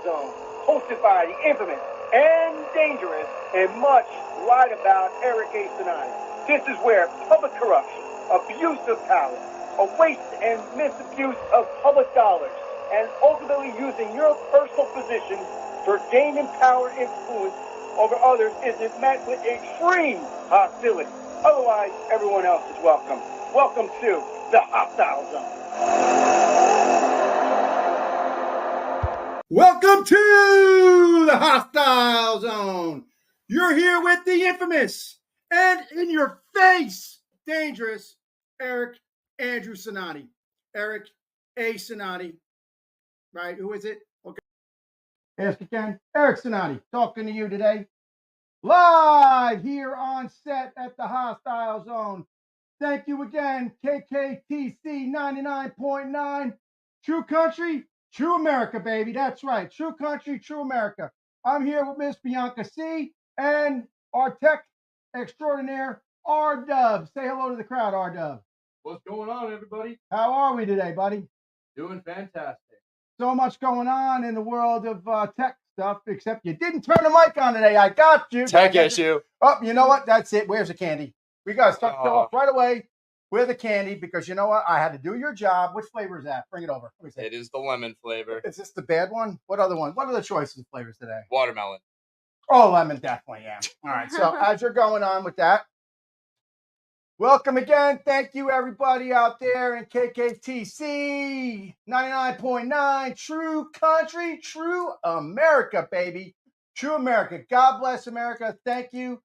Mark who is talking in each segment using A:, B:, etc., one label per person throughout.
A: Zone, hosted by the infamous and dangerous and much lied about Eric A. Cinotti. This is where public corruption, abuse of power, a waste and misabuse of public dollars, and ultimately using your personal position for gaining power influence over others isn't met with extreme hostility. Otherwise, everyone else is welcome. Welcome to the Hostile Zone.
B: Welcome to the Hostile Zone. You're here with the infamous and in your face dangerous Eric Andrew Cinotti. Eric A. Cinotti. Right? Who is it? Okay. Ask again. Eric Cinotti talking to you today. Live here on set at the Hostile Zone. Thank you again, KKTC 99.9. True country, true America, baby. That's right. True country, true America. I'm here with Miss Bianca Sea and our tech extraordinaire, R-Dub. Say hello to the crowd, R-Dub.
C: What's going on, everybody?
B: How are we today, buddy?
C: Doing fantastic.
B: So much going on in the world of tech stuff, except you didn't turn the mic on today. I got you.
C: Tech issue.
B: Oh, you know what? That's it. Where's the candy? We got to start off right away with the candy because you know what? I had to do your job. Which flavor is that? Bring it over. Let me see.
C: It is the lemon flavor.
B: Is this the bad one? What other one? What are the choices of flavors today?
C: Watermelon.
B: Oh, lemon, definitely, yeah. All right, so as you're going on with that, welcome again. Thank you, everybody out there in KKTC 99.9. True country, true America, baby. True America. God bless America. Thank you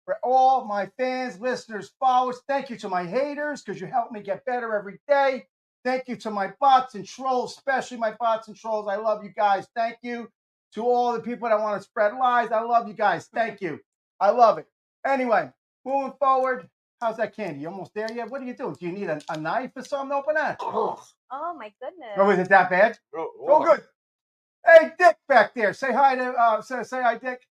B: for all my fans, listeners, followers. Thank you to my haters because you help me get better every day. Thank you to my bots and trolls, especially my bots and trolls. I love you guys. Thank you to all the people that want to spread lies. I love you guys. Thank you. I love it. Anyway, moving forward. How's that candy? You almost there yet? What are you doing? Do you need a knife or something to open that?
D: Oh my goodness.
B: Oh, is it that bad?
C: Oh,
B: good. Hey, Dick back there. Say hi to say hi, Dick.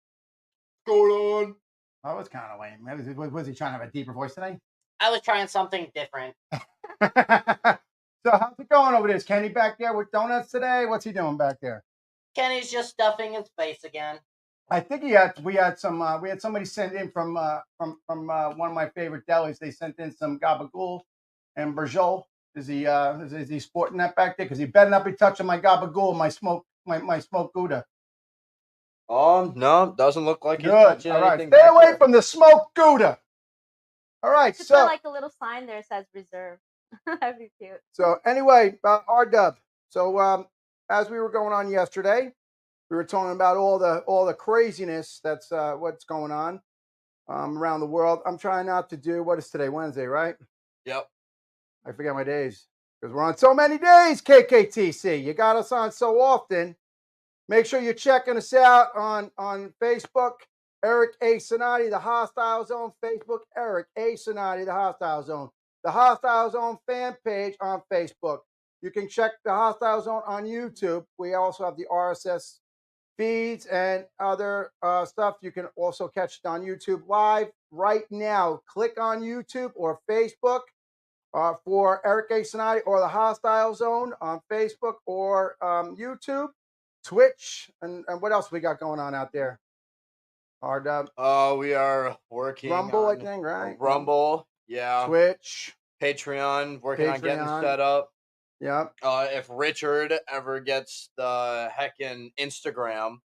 C: Going on.
B: Oh, it was kind of lame. Was he trying to have a deeper voice today?
D: I was trying something different.
B: So how's it going over there? Is Kenny back there with donuts today? What's he doing back there?
D: Kenny's just stuffing his face again.
B: I think we had somebody send in from one of my favorite delis. They sent in some gabagool and brajol. Is he sporting that back there? Because he better not be touching my gabagool, my smoked Gouda.
C: No, doesn't look like he's
B: Good.
C: touching
B: All right,
C: anything.
B: stay away from the smoked Gouda. All right,
E: Just
B: so
E: put like a little sign there that says reserve. That'd be cute.
B: So anyway, R-Dub. So as we were going on yesterday, we were talking about all the craziness that's what's going on around the world. I'm trying not to do, what is today? Wednesday, right?
C: Yep.
B: I forget my days because we're on so many days, KKTC. You got us on so often. Make sure you're checking us out on Facebook. Eric A. Cinotti, The Hostile Zone. Facebook, Eric A. Cinotti, The Hostile Zone. The Hostile Zone fan page on Facebook. You can check The Hostile Zone on YouTube. We also have the RSS feeds and other stuff. You can also catch it on YouTube live right now. Click on YouTube or Facebook for Eric A. Cinotti or The Hostile Zone on Facebook or YouTube, Twitch, and what else we got going on out there?
C: We are working
B: Rumble,
C: on
B: I think, right?
C: Rumble, yeah.
B: Twitch.
C: Patreon, working on getting set up.
B: Yeah.
C: If Richard ever gets the heckin' Instagram.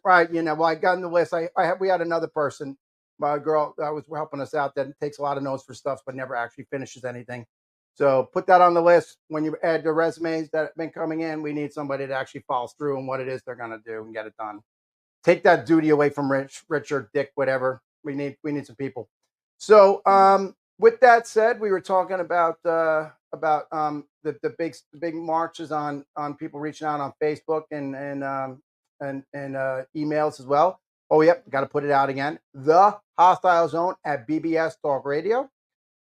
B: Right, you know, well, I got in the list. We had another person, my girl that was helping us out that takes a lot of notes for stuff, but never actually finishes anything. So put that on the list. When you add the resumes that have been coming in, we need somebody that actually follows through on what it is they're going to do and get it done. Take that duty away from Richard, Dick, whatever. We need some people. So with that said, we were talking about the big marches on people reaching out on Facebook and emails as well. Oh, yep, got to put it out again. The Hostile Zone at BBS Talk Radio.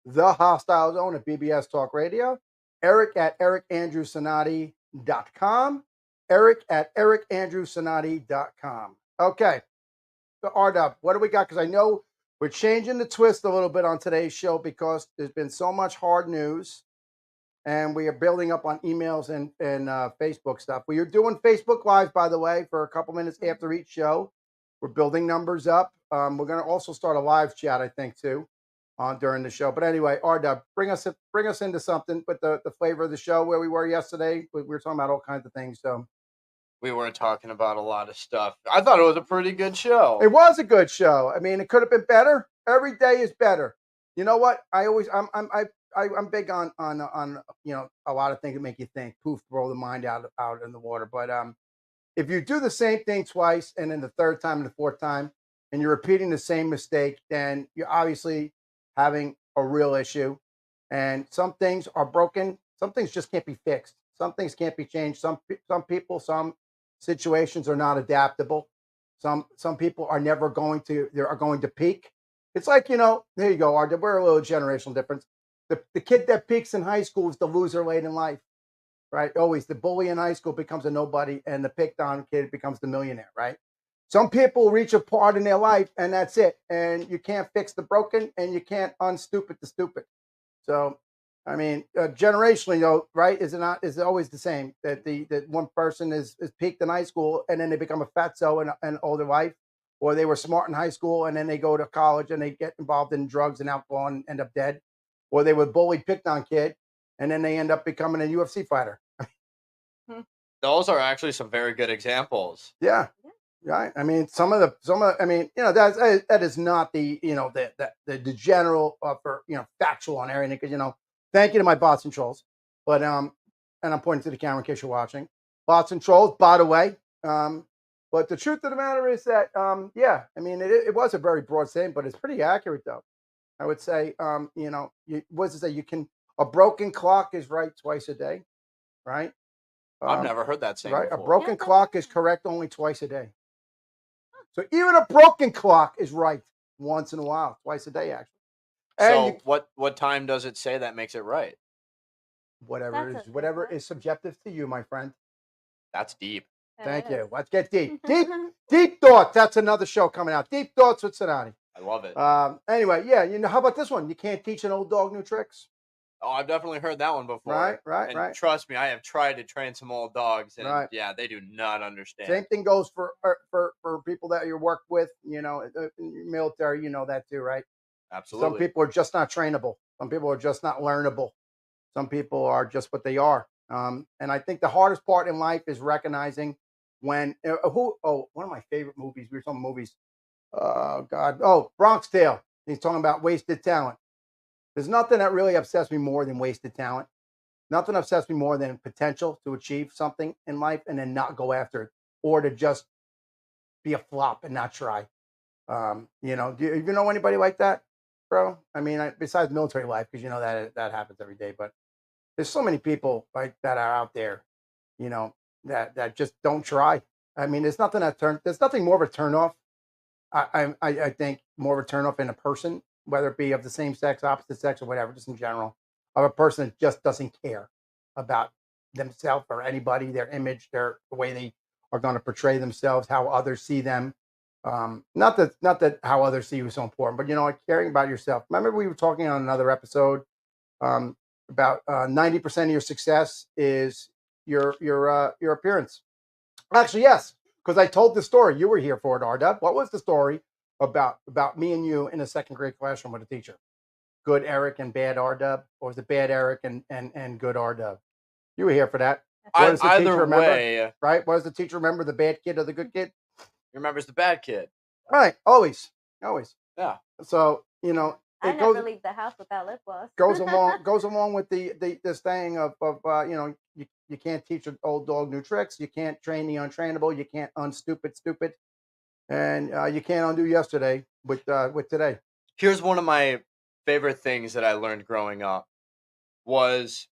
B: The Hostile Zone at BBS Talk Radio. Eric at ericandrewcinotti.com. Eric at ericandrewcinotti.com. Okay. So, R-Dub, what do we got? Because I know we're changing the twist a little bit on today's show because there's been so much hard news and we are building up on emails and Facebook stuff. We are doing Facebook Lives, by the way, for a couple minutes after each show. We're building numbers up. We're going to also start a live chat, I think, too, during the show. But anyway, RW, bring us into something with the flavor of the show where we were yesterday. We were talking about all kinds of things. So
C: we weren't talking about a lot of stuff. I thought it was a pretty good show.
B: It was a good show. I mean, it could have been better. Every day is better. You know what? I'm big on a lot of things that make you think. Poof, throw the mind out in the water. But if you do the same thing twice and then the third time and the fourth time, and you're repeating the same mistake, then you're obviously having a real issue. And some things are broken. Some things just can't be fixed. Some things can't be changed. Some people, some situations are not adaptable. Some people are never going to. They are going to peak. It's like, there you go, Arda. We're a little generational difference. The kid that peaks in high school is the loser late in life, right? Always the bully in high school becomes a nobody, and the picked on kid becomes the millionaire, right? Some people reach a part in their life, and that's it. And you can't fix the broken, and you can't unstupid the stupid. So, I mean, generationally, though, right? Is it always the same that that one person is peaked in high school, and then they become a fatso in older life, or they were smart in high school, and then they go to college and they get involved in drugs and alcohol and end up dead, or they were bullied, picked on kid, and then they end up becoming a UFC fighter.
C: Those are actually some very good examples.
B: Yeah. Right. I mean, that is not the general for factual on everything, because thank you to my bots and trolls, but and I'm pointing to the camera in case you're watching. Bots and trolls, by the way. But the truth of the matter is that it was a very broad statement, but it's pretty accurate though. I would say what does it say? A broken clock is right twice a day, right?
C: I've never heard that saying
B: right.
C: before.
B: A broken clock is correct only twice a day. So even a broken clock is right once in a while, twice a day, actually. And
C: so what time does it say that makes it right?
B: Whatever is subjective to you, my friend.
C: That's deep.
B: Thank you. Let's get deep. Deep thoughts. That's another show coming out. Deep thoughts with Cinotti.
C: I love it.
B: Anyway, yeah. How about this one? You can't teach an old dog new tricks.
C: Oh, I've definitely heard that one before.
B: Right.
C: Trust me, I have tried to train some old dogs, and yeah, they do not understand.
B: Same thing goes for people that you work with. In the military, that too, right?
C: Absolutely.
B: Some people are just not trainable. Some people are just not learnable. Some people are just what they are. And I think the hardest part in life is recognizing when one of my favorite movies. We were talking movies. Oh God. Oh, Bronx Tale. He's talking about wasted talent. There's nothing that really upsets me more than wasted talent. Nothing upsets me more than potential to achieve something in life and then not go after it, or to just be a flop and not try. Do you know anybody like that, bro? I mean, besides military life, because that happens every day. But there's so many people like that are out there, that just don't try. I mean, there's nothing more of a turnoff. I think more of a turnoff in a person, whether it be of the same sex, opposite sex, or whatever, just in general, of a person that just doesn't care about themselves or anybody, their image, the way they are going to portray themselves, how others see them. Not that how others see you is so important, but caring about yourself. Remember, we were talking on another episode about 90% of your success is your appearance. Actually, yes, because I told the story. You were here for it, RW. What was the story about me and you in a second grade classroom with a teacher? Good Eric and bad RW, or was it bad Eric and good RW? You were here for that. What does the teacher remember?
C: Way,
B: right? What does the teacher remember? The bad kid or the good kid?
C: He remembers the bad kid.
B: Right. Always.
C: Yeah.
B: So
E: I never leave the house without lip gloss.
B: goes along with the saying of you can't teach an old dog new tricks. You can't train the untrainable. You can't unstupid stupid, and you can't undo yesterday with today.
C: Here's one of my favorite things that I learned growing up was,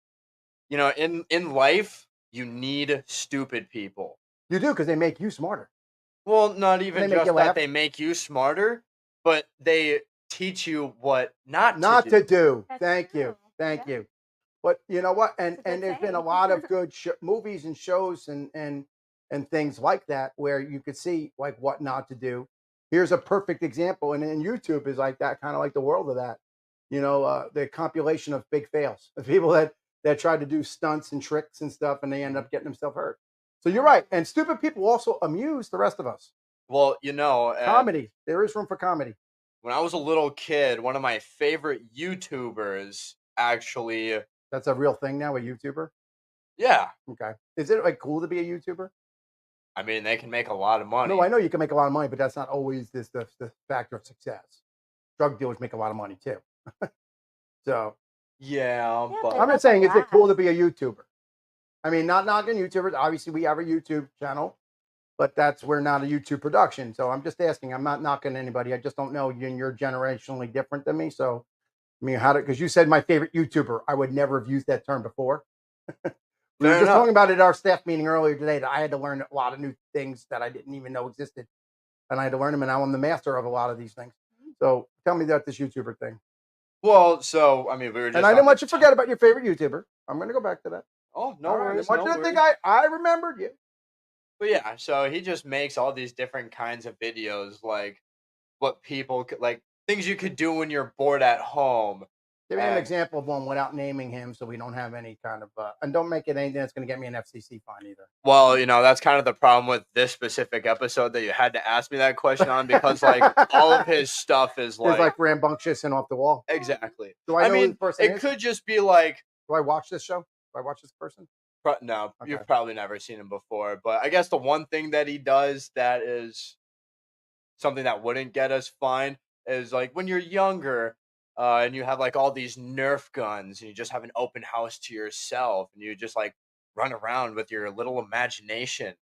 C: in life you need stupid people.
B: You do, because they make you smarter.
C: Well, not even just that they make you smarter, but they teach you what not to do.
B: Thank you. But you know what? And there's been a lot of good movies and shows and things like that where you could see like what not to do. Here's a perfect example, and YouTube is like that, kind of like the world of that. The compilation of big fails, the people that that tried to do stunts and tricks and stuff, and they end up getting themselves hurt. So you're right. And stupid people also amuse the rest of us.
C: Well, you know,
B: Comedy. There is room for comedy.
C: when I was a little kid, one of my favorite YouTubers actually,
B: That's a real thing now, a YouTuber.
C: yeah,
B: Okay. Is it like cool to be a YouTuber?
C: I mean, they can make a lot of money.
B: No, I know you can make a lot of money, but that's not always the factor of success. Drug dealers make a lot of money too. So
C: Yeah,
E: Yeah,
C: but
E: they
B: I'm
E: love
B: not saying
E: to
B: is it cool to
E: laugh.
B: be a YouTuber. I mean, not knocking YouTubers. Obviously, we have a YouTube channel, but we're not a YouTube production. So I'm just asking. I'm not knocking anybody. I just don't know. You're generationally different than me. So I mean, because you said my favorite YouTuber, I would never have used that term before. We were
C: Fair
B: just
C: enough.
B: talking about it at our staff meeting earlier today that I had to learn a lot of new things that I didn't even know existed, and I had to learn them. And now I'm the master of a lot of these things. So tell me about this YouTuber thing.
C: well, so I mean, we were just
B: And I
C: on
B: didn't want
C: the
B: you to forget about your favorite YouTuber. I'm going to go back to that.
C: Oh, no
B: All right, I
C: worries,
B: want
C: no
B: you to
C: worries.
B: think I remembered you.
C: But yeah, so he just makes all these different kinds of videos, like what people could, like things you could do when you're bored at home.
B: Give me an
C: And-
B: example of one without naming him, so we don't have any kind of and don't make it anything that's going to get me an FCC fine either.
C: Well, you know, that's kind of the problem with this specific episode that you had to ask me that question on because, like, all of his stuff is
B: It's like
C: like
B: rambunctious and off the wall.
C: exactly.
B: Do I know who
C: mean,
B: this person
C: it
B: is?
C: could just be like,
B: Do I watch this show? Do I watch this person?
C: no,
B: Okay.
C: you've probably never seen him before. But I guess the one thing that he does that is something that wouldn't get us fined is like when you're younger and you have like all these Nerf guns and you just have an open house to yourself and you just like run around with your little imagination.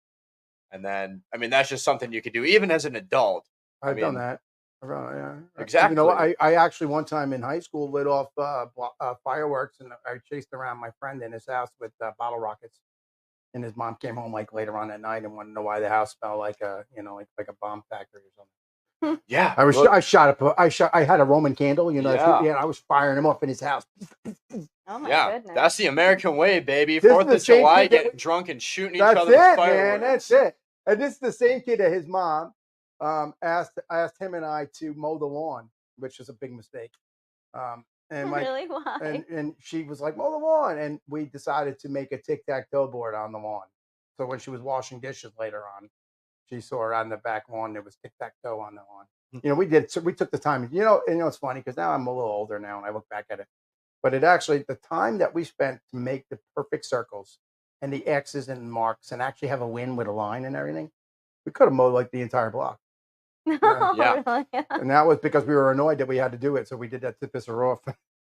C: And then, I mean, that's just something you could do even as an adult.
B: I've done
C: mean,
B: that. Yeah.
C: Exactly.
B: You know, I actually one time in high school lit off fireworks, and I chased around my friend in his house with bottle rockets. And his mom came home like later on that night and wanted to know why the house smelled like a, like a bomb factory or something.
C: Yeah.
B: I had a Roman candle,
C: Yeah.
B: I was firing him off in his house.
E: Oh my
C: Yeah,
E: goodness.
C: that's the American way, baby.
B: This is
C: 4th
B: the
C: of
B: same
C: July,
B: kid that
C: getting drunk and shooting each
B: That's
C: other with
B: it,
C: fireworks.
B: man. That's it. And this is the same kid that his mom asked him and I to mow the lawn, which is a big mistake. And
E: Really? Why?
B: and she was like, mow the lawn, and we decided to make a tic-tac-toe board on the lawn. So when she was washing dishes later on, she saw her on the back lawn. There was tic-tac-toe on the lawn. We took the time. It's funny because now I'm a little older now, and I look back at it. But it actually, the time that we spent to make the perfect circles and the X's and marks and actually have a win with a line and everything, we could have mowed like the entire block.
C: Yeah.
E: Really?
B: And that was because we were annoyed that we had to do it. So we did that to piss her off.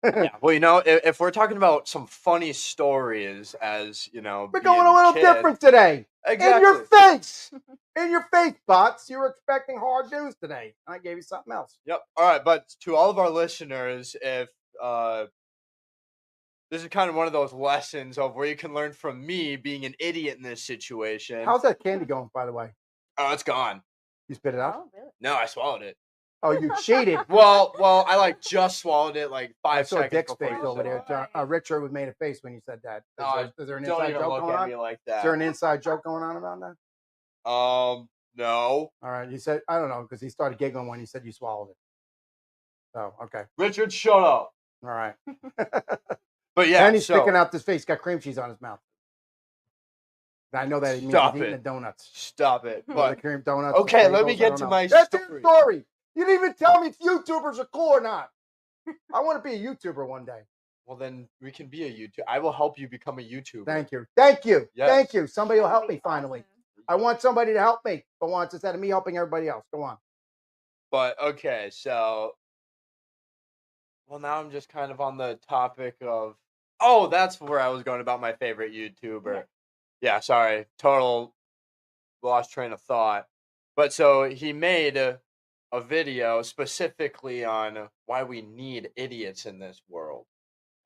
C: Yeah, well, if we're talking about some funny stories, as
B: We're
C: being
B: going a little
C: kids-
B: different today.
C: Exactly.
B: In your face. In your face, bots. You were expecting hard news today. I gave you something else.
C: Yep. All right, but to all of our listeners, if this is kind of one of those lessons of where you can learn from me being an idiot in this situation.
B: How's that candy going, by the way?
C: Oh, it's gone.
B: You spit it out?
E: Oh, really?
C: No, I swallowed it.
B: Oh, you cheated.
C: Well, I like just swallowed it like
B: I
C: 5
B: saw
C: seconds
B: Dick's
C: before
B: face
C: you
B: over
C: said
B: there.
C: it.
B: Richard made a face when you said that. Is there an
C: Don't
B: inside
C: even
B: joke
C: look
B: going
C: at
B: on?
C: me like
B: Is there an
C: that.
B: inside joke going on about that?
C: No.
B: All right. You said, I don't know, because he started giggling when you said you swallowed it. So, okay.
C: Richard, shut up.
B: All right.
C: But yeah,
B: And he's
C: so
B: sticking out this face. He's got cream cheese on his mouth. I know that he means
C: Stop
B: he's eating
C: it.
B: the donuts.
C: stop it.
B: Or the
C: But
B: cream donuts.
C: okay,
B: the
C: let me
B: bagels, I
C: get
B: don't
C: to
B: know.
C: my
B: That's your
C: story.
B: story. You didn't even tell me if YouTubers are cool or not. I want to be a YouTuber one day.
C: well, then we can be a YouTube. I will help you become a YouTuber.
B: Thank you. Thank you.
C: Yes.
B: Thank you. Somebody will help
E: That'd
B: me
E: be
B: finally.
E: awesome.
B: I want somebody to help me for once instead of me helping everybody else. Go on.
C: But okay, so now I'm just kind of on the topic of that's where I was going about my favorite YouTuber. Yeah, sorry. Total lost train of thought. But so he made a video specifically on why we need idiots in this world.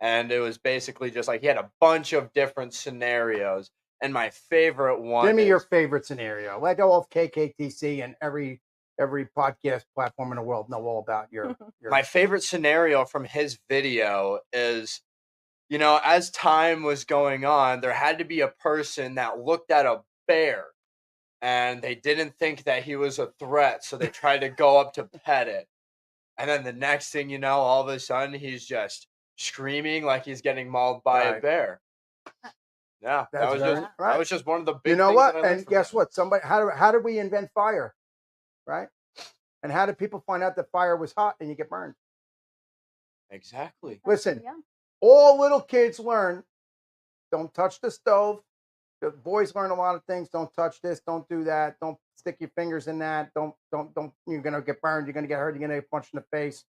C: And it was basically just like he had a bunch of different scenarios. And my favorite one
B: Give me your
C: is-
B: favorite scenario. Let go of KKTC and every podcast platform in the world know all about your
C: my favorite scenario from his video is, as time was going on, there had to be a person that looked at a bear and they didn't think that he was a threat. So they tried to go up to pet it. And then the next thing you know, all of a sudden he's just screaming like he's getting mauled by a
B: Right.
C: bear. Yeah,
B: That's
C: that
B: very-
C: was
B: right.
C: just one of the big
B: You know
C: things
B: what?
C: that I learned
B: And
C: from
B: guess
C: him.
B: what? How did we invent fire? Right? And how did people find out that fire was hot and you get burned?
C: Exactly.
B: Listen,
E: Yeah.
B: all little kids learn, don't touch the stove. The boys learn a lot of things. Don't touch this. Don't do that. Don't stick your fingers in that. Don't. You're going to get burned. You're going to get hurt. You're going to get punched in the face.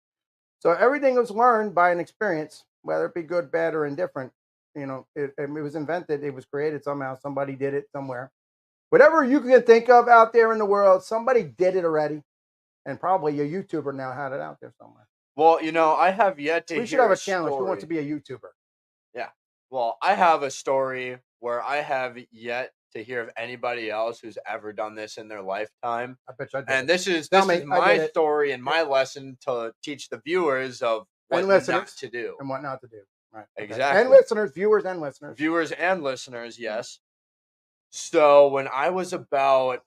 B: So everything was learned by an experience, whether it be good, bad, or indifferent. You know, it was invented. It was created somehow. Somebody did it somewhere. Whatever you can think of out there in the world, somebody did it already. And probably a YouTuber now had it out there somewhere.
C: Well, you know, I have yet to
B: We
C: hear
B: should have a
C: story.
B: challenge. Who wants to be a YouTuber?
C: Yeah. Well, I have a story where I have yet to hear of anybody else who's ever done this in their lifetime.
B: I bet you I did.
C: And this is
B: Tell me, I
C: my
B: did it.
C: story and my lesson to teach the viewers of what
B: And
C: not
B: listeners.
C: to do.
B: And what not to do. Right. Okay.
C: Exactly.
B: And listeners, viewers and listeners.
C: Viewers and listeners, yes. So when I was about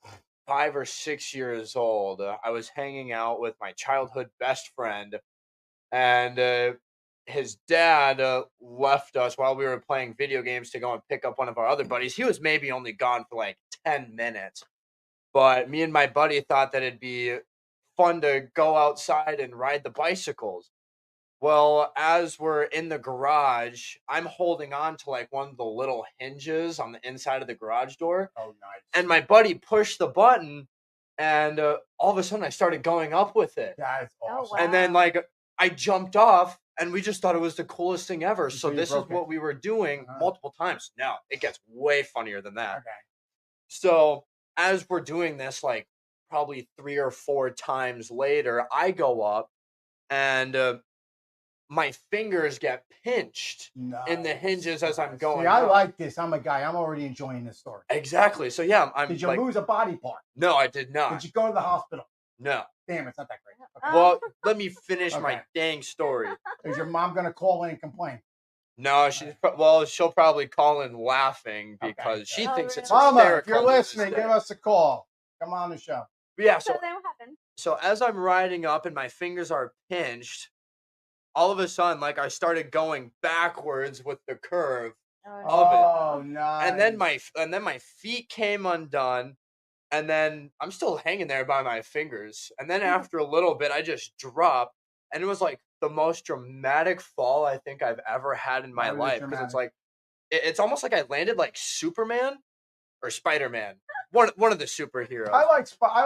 C: 5 or 6 years old, I was hanging out with my childhood best friend, and his dad left us while we were playing video games to go and pick up one of our other buddies. He was maybe only gone for like 10 minutes, but me and my buddy thought that it'd be fun to go outside and ride the bicycles. Well, as we're in the garage, I'm holding on to like one of the little hinges on the inside of the garage door.
B: Oh, nice.
C: And my buddy pushed the button, and all of a sudden I started going up with it.
B: That is
E: Oh,
B: awesome.
E: wow.
C: And then like I jumped off, and we just thought it was the coolest thing ever. So
B: Until you
C: this is
B: broke it.
C: what we were doing multiple times. Now it gets way funnier than that.
B: Okay.
C: So as we're doing this, like probably 3 or 4 times later, I go up, and my fingers get pinched in the hinges as I'm going.
B: See, I
C: up.
B: like this. I'm a guy. I'm already enjoying this story.
C: Exactly. So yeah, I'm
B: Did you
C: like,
B: lose a body part?
C: no, I did not.
B: Did you go to the hospital?
C: No.
B: Damn, it's not that great. Okay.
C: Well, let me finish my
B: Okay.
C: dang story.
B: Is your mom going to call in and complain?
C: No, she'll probably call in laughing because she
E: Oh,
C: thinks it's
E: really?
B: Mama, if
C: hysterical.
B: you're
C: to this
B: listening,
C: day.
B: give us a call. Come on the show.
C: But yeah,
E: So
C: so
E: then what happened?
C: so as I'm riding up and my fingers are pinched, all of a sudden, like I started going backwards with the curve of it.
B: Oh, nice.
C: And then my feet came undone, and then I'm still hanging there by my fingers. And then after a little bit, I just dropped, and it was like the most dramatic fall I think I've ever had in my
B: How was it
C: life, because it's
B: dramatic?
C: like it's almost like I landed like Superman or Spider-Man, one of the superheroes.
B: I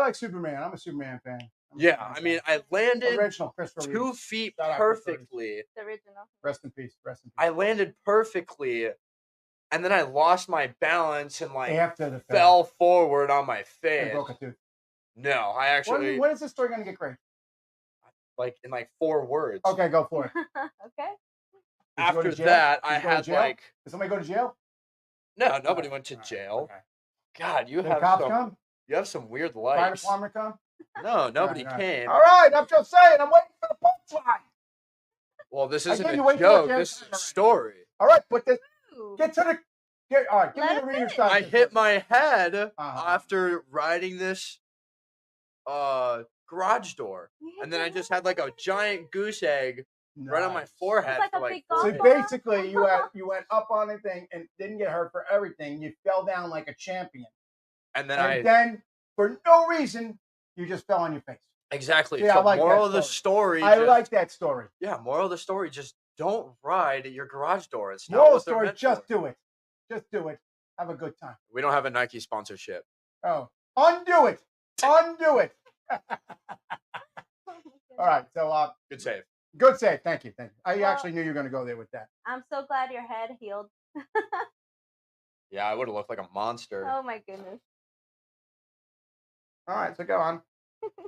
B: like Superman. I'm a Superman fan.
C: Yeah, I mean, I landed
B: Original Christopher
C: 2
B: Reeve.
C: feet
B: Shout out Christopher Reeve.
C: perfectly.
E: The original.
B: Rest in peace. Rest in peace.
C: I landed perfectly, and then I lost my balance and like
B: After the film.
C: fell forward on my
B: And
C: face.
B: broke a tooth.
C: No, I actually
B: When is this story going to get great?
C: like in like 4 words.
B: Okay, go for it.
E: Okay.
B: Did you go to
C: After
B: jail?
C: that,
B: Did
C: I
B: you go to
C: had
B: jail?
C: like
B: Did somebody go to jail?
C: no, nobody
B: Alright,
C: went to
B: alright,
C: jail.
B: Okay.
C: God, you
B: Did the
C: have
B: cops
C: some
B: come?
C: you have some weird
B: Fire
C: lights.
B: department come?
C: No, nobody
B: Alright,
C: came.
B: All right, I'm just saying. I'm waiting for the punchline.
C: Well, this
B: I
C: isn't
B: gave you
C: a
B: way too
C: joke.
B: much
C: This is a
B: answer.
C: story.
B: All right, put this.
E: Ooh.
B: Get to the. All right, give
E: Let
B: me the
E: him
B: reader's
E: finish.
B: side.
C: I hit my head
B: Uh-huh.
C: after riding this garage door,
E: You hit
C: and then I
E: your
C: just
E: head?
C: had like a giant goose egg right on my
B: Nice.
C: forehead
E: like
C: for
E: a
C: like
E: big
C: 4
E: golf
B: So
C: days.
E: ball.
B: basically, you went up on a thing and didn't get hurt for everything. You fell down like a champion,
C: And then
B: and then for no reason, you just fell on your face.
C: exactly.
B: Yeah, I
C: So
B: like that
C: moral of the story.
B: I
C: just-
B: like that story.
C: Yeah, moral of the story: just don't ride at your garage door. It's not
B: Moral
C: what they're
B: story:
C: meant
B: just
C: for.
B: do it. Just do it. Have a good time.
C: We don't have a Nike sponsorship.
B: Oh, undo it. Undo it. All right. So,
C: Good save.
B: good save. Thank you. Thank you. I
E: Well-
B: actually knew you were going to go there with that.
E: I'm so glad your head healed.
C: Yeah, I would have looked like a monster.
E: Oh my goodness.
B: All right. So go on.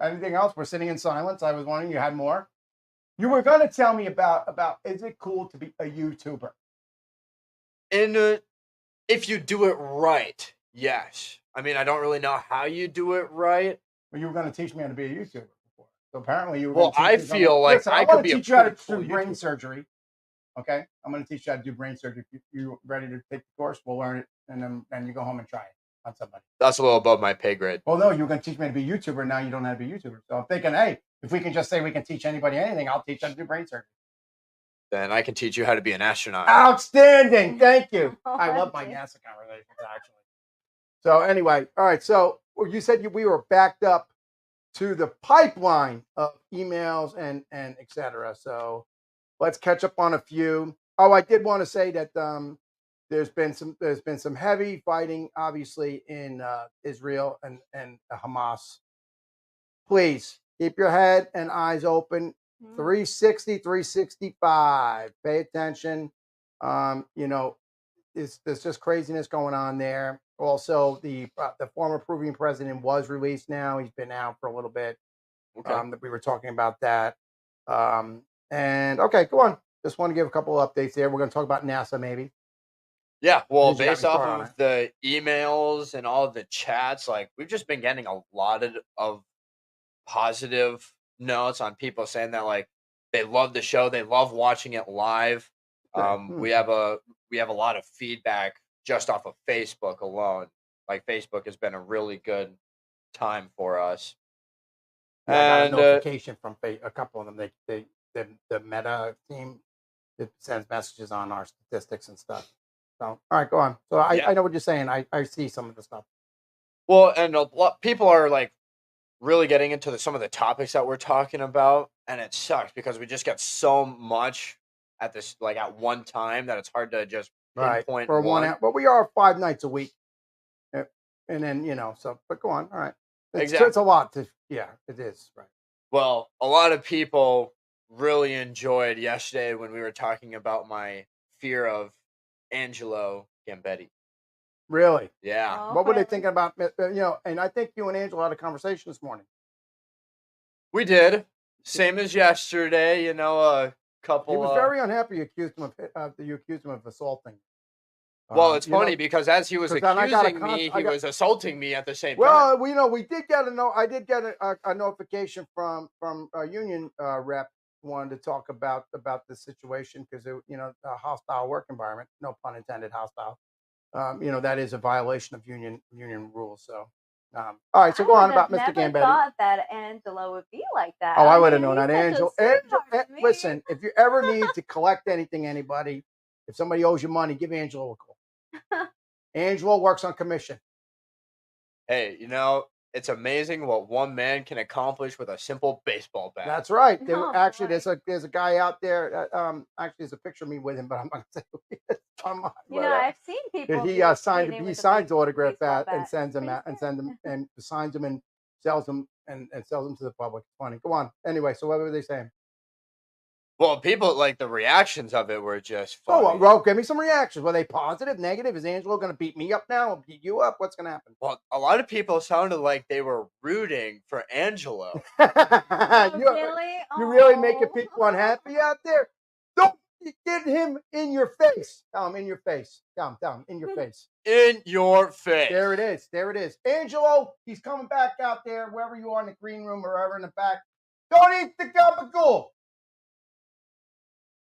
B: Anything else? We're sitting in silence. I was wondering you had more. You were going to tell me about is it cool to be a YouTuber?
C: And if you do it right, yes. I mean, I don't really know how you do it right.
B: Well, you were going to teach me how to be a YouTuber before. So apparently you were.
C: Well,
B: gonna
C: I
B: teach me something.
C: feel like
B: Listen,
C: I
B: I'm
C: could
B: gonna
C: be a
B: teach you how to
C: pretty cool
B: do brain
C: YouTuber.
B: surgery. Okay, I'm going to teach you how to do brain surgery. If you ready to take the course, we'll learn it, and then you go home and try it on somebody.
C: That's a little above my pay grade.
B: Well, no, you were going to teach me how to be a YouTuber. Now you don't know how to be a YouTuber. So I'm thinking, hey, if we can just say we can teach anybody anything, I'll teach how to do brain surgery.
C: Then I can teach you how to be an astronaut.
B: Outstanding. Thank you.
E: Oh,
B: I love my
E: OMG.
B: NASA conversations, actually. So anyway, all right. So you said we were backed up to the pipeline of emails and et cetera. So let's catch up on a few. Oh, I did want to say that there's been some heavy fighting, obviously, in Israel and Hamas. Please keep your head and eyes open. 360, 365. Pay attention. There's just craziness going on there. Also, the former Peruvian president was released now. He's been out for a little bit.
C: Okay.
B: That we were talking about that. And okay, go on. Just want to give a couple of updates there. We're going to talk about NASA maybe.
C: Yeah, well,
B: Since you got me
C: based off
B: started on
C: of the emails and all of the chats, like we've just been getting a lot of positive notes on people saying that like they love the show, they love watching it live. We have a lot of feedback just off of Facebook alone. Like Facebook has been a really good time for us.
B: Yeah, I got a
C: And
B: notification from a couple of them. The Meta team, it sends messages on our statistics and stuff. So, all right, go on. So
C: Yeah.
B: I know what you're saying. I see some of the stuff.
C: well, and a lot people are like really getting into some of the topics that we're talking about, and it sucks because we just get so much at one time that it's hard to just
B: Right.
C: pinpoint
B: For
C: one.
B: hour. But we are 5 nights a week. And then, so, but go on. All right.
C: Exactly.
B: It's a lot yeah, it is. Right.
C: Well, a lot of people really enjoyed yesterday when we were talking about my fear of Angelo Gambetti.
B: Really?
C: Yeah.
E: Oh,
B: What were they
E: really?
B: thinking about? And I think you and Angela had a conversation this morning.
C: We did. Same as yesterday, a couple
B: He was very unhappy. You accused him of assaulting.
C: Well, it's funny because as he was
B: 'cause then I got a
C: accusing me,
B: I
C: he
B: got-
C: was assaulting me at the same time.
B: Well, we did get I did get a notification from a union rep wanted to talk about the situation because a hostile work environment, no pun intended, hostile. That is a violation of union rules. So, all right. So go on about Mr.
E: Never
B: Gambetti.
E: thought that Angelo would be like that.
B: Oh, I would have
E: mean,
B: known that,
E: he's such a
B: Angel.
E: sweetheart to me.
B: Listen, if you ever need to collect anything, anybody, if somebody owes you money, give Angelo a call. Angelo works on commission.
C: Hey, it's amazing what one man can accomplish with a simple baseball bat.
B: That's right.
E: Oh,
B: Actually,
E: boy.
B: there's a guy out there. Actually, there's a picture of me with him, but I'm not going to say who he is.
E: I've seen people.
B: He signs autograph that and sends them out and signs them and sells them and sells them to the public. It's funny. Go on. Anyway, so what were they saying?
C: Well, people like the reactions of it were just funny.
B: Oh, well, give me some reactions. Were they positive, negative? Is Angelo going to beat me up now? Or beat you up? What's going to happen?
C: Well, a lot of people sounded like they were rooting for Angelo.
E: Really?
B: You really making people unhappy out there? Don't get him in your face. Tell him in your face. Tell him in your face.
C: In your face.
B: There it is. There it is. Angelo, he's coming back out there, wherever you are in the green room or wherever in the back. Don't eat the gabagool.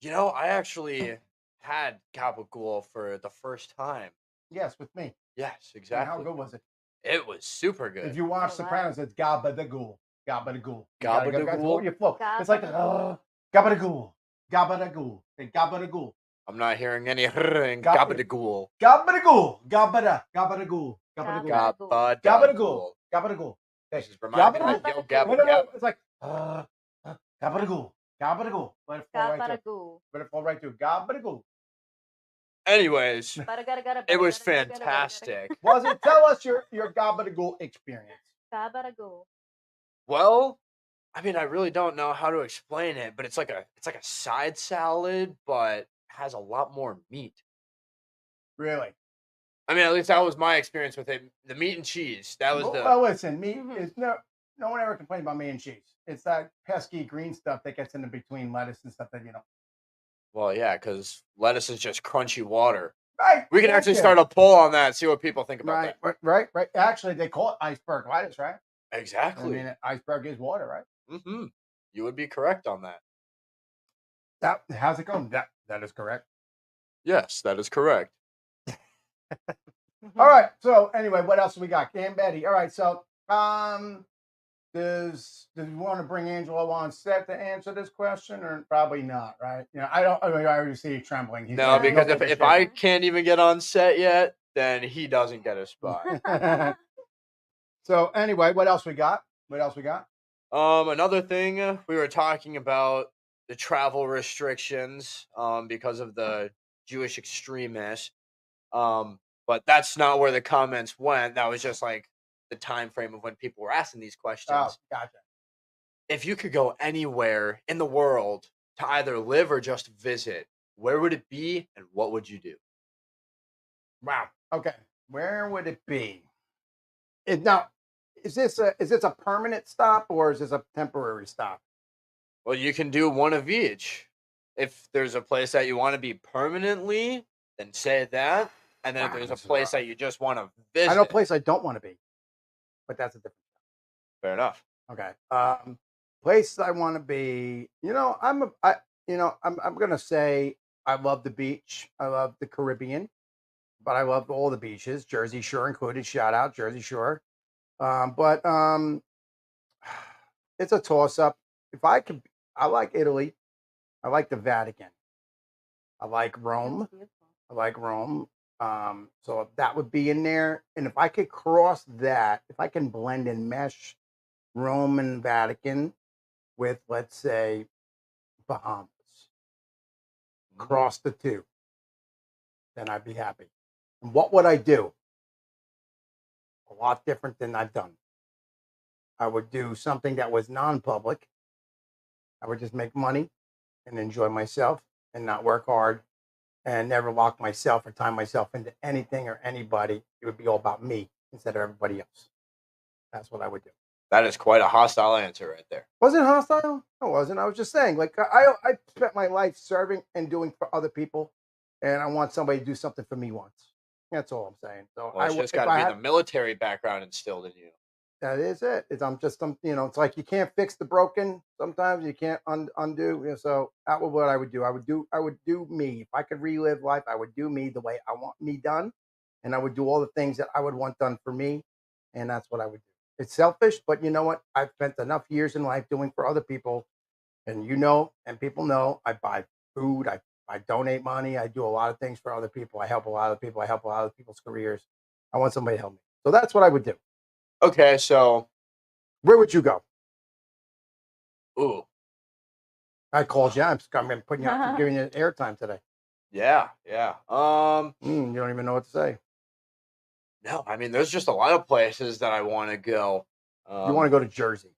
C: I actually had gabagool for the first time.
B: Yes, with me.
C: Yes,
B: And
C: exactly.
B: how good was it?
C: It was super good.
B: If you watch Sopranos, it's gabadagool. Gabadagool.
C: Gabadagool?
B: Your flow. It's like gabadagool. Gabadagool. Gabadagool.
C: I'm not hearing any in gabadagool.
B: Gabadagool. Gabadagool.
E: Gabadagool.
B: Gabadagool. Gabadagool.
C: This is reminding me of Yo Gabba Gabba.
B: It's like gabadagool. Gabadagool. Let it fall right through. Let it fall right through. Gabadagool.
C: Anyways, it was fantastic.
B: Tell us your gabadagool experience.
E: Gabadagool.
C: Well, I mean, I really don't know how to explain it, but it's like a side salad, but has a lot more meat.
B: Really?
C: I mean, at least that was my experience with it. The meat and cheese. That was
B: Well, listen, meat is no one ever complained about meat and cheese. It's that pesky green stuff that gets in between lettuce and stuff that
C: Well, yeah, because lettuce is just crunchy water.
B: Right.
C: We can actually start a poll on that, see what people think about that.
B: Right. Actually, they call it iceberg lettuce, right?
C: Exactly.
B: I mean, iceberg is water, right?
C: Mm-hmm. You would be correct on that.
B: How's it going? That is correct.
C: Yes, that is correct.
B: All right. So anyway, what else we got? Gambetti. All right. So does you want to bring Angelo on set to answer this question, or probably not? Right? You know, I don't. I mean, I already see you trembling. He's
C: No,
B: like,
C: because
B: "Don't give a
C: if
B: shit."
C: I can't even get on set yet, then he doesn't get a spot.
B: So anyway, what else we got? What else we got?
C: Another thing we were talking about the travel restrictions because of the Jewish extremists. But that's not where the comments went. That was just like the time frame of when people were asking these questions.
B: Oh, gotcha.
C: If you could go anywhere in the world to either live or just visit, where would it be and what would you do?
B: Wow. Okay. Where would it be? Now, is this a permanent stop or is this a temporary stop?
C: Well, you can do one of each. If there's a place that you want to be permanently, then say that. And then if there's a place that you just want to visit.
B: I know a place I don't want to be, but that's a different.
C: Fair enough.
B: Okay. Place I want to be. You know, I'm gonna say I love the beach. I love the Caribbean, but I love all the beaches. Jersey Shore included. Shout out Jersey Shore. But it's a toss up. If I could, I like Italy. I like the Vatican. I like Rome. I like Rome. So that would be in there. And if I could cross that, if I can blend and mesh Rome and Vatican with, let's say, Bahamas, cross the two, then I'd be happy. And what would I do? A lot different than I've done. I would do something that was non-public. I would just make money and enjoy myself and not work hard and never lock myself or tie myself into anything or anybody. It would be all about me instead of everybody else. That's what I would do.
C: That is quite a hostile answer right there.
B: Was it hostile? I wasn't. I was just saying, like, I spent my life serving and doing for other people, and I want somebody to do something for me once. That's all I'm saying. So
C: Well, it's just got to be the military background instilled in you.
B: That is it. It's like you can't fix the broken. Sometimes you can't undo. So that was what I would do. I would do me. If I could relive life, I would do me the way I want me done. And I would do all the things that I would want done for me. And that's what I would do. It's selfish, but you know what? I've spent enough years in life doing for other people. And and people know, I buy food. I donate money. I do a lot of things for other people. I help a lot of people. I help a lot of people's careers. I want somebody to help me. So that's what I would do.
C: Okay, so
B: where would you go?
C: Ooh,
B: I called you. I'm putting you, giving you airtime today.
C: Yeah.
B: You don't even know what to say.
C: No, I mean, there's just a lot of places that I want to go.
B: You want to go to Jersey?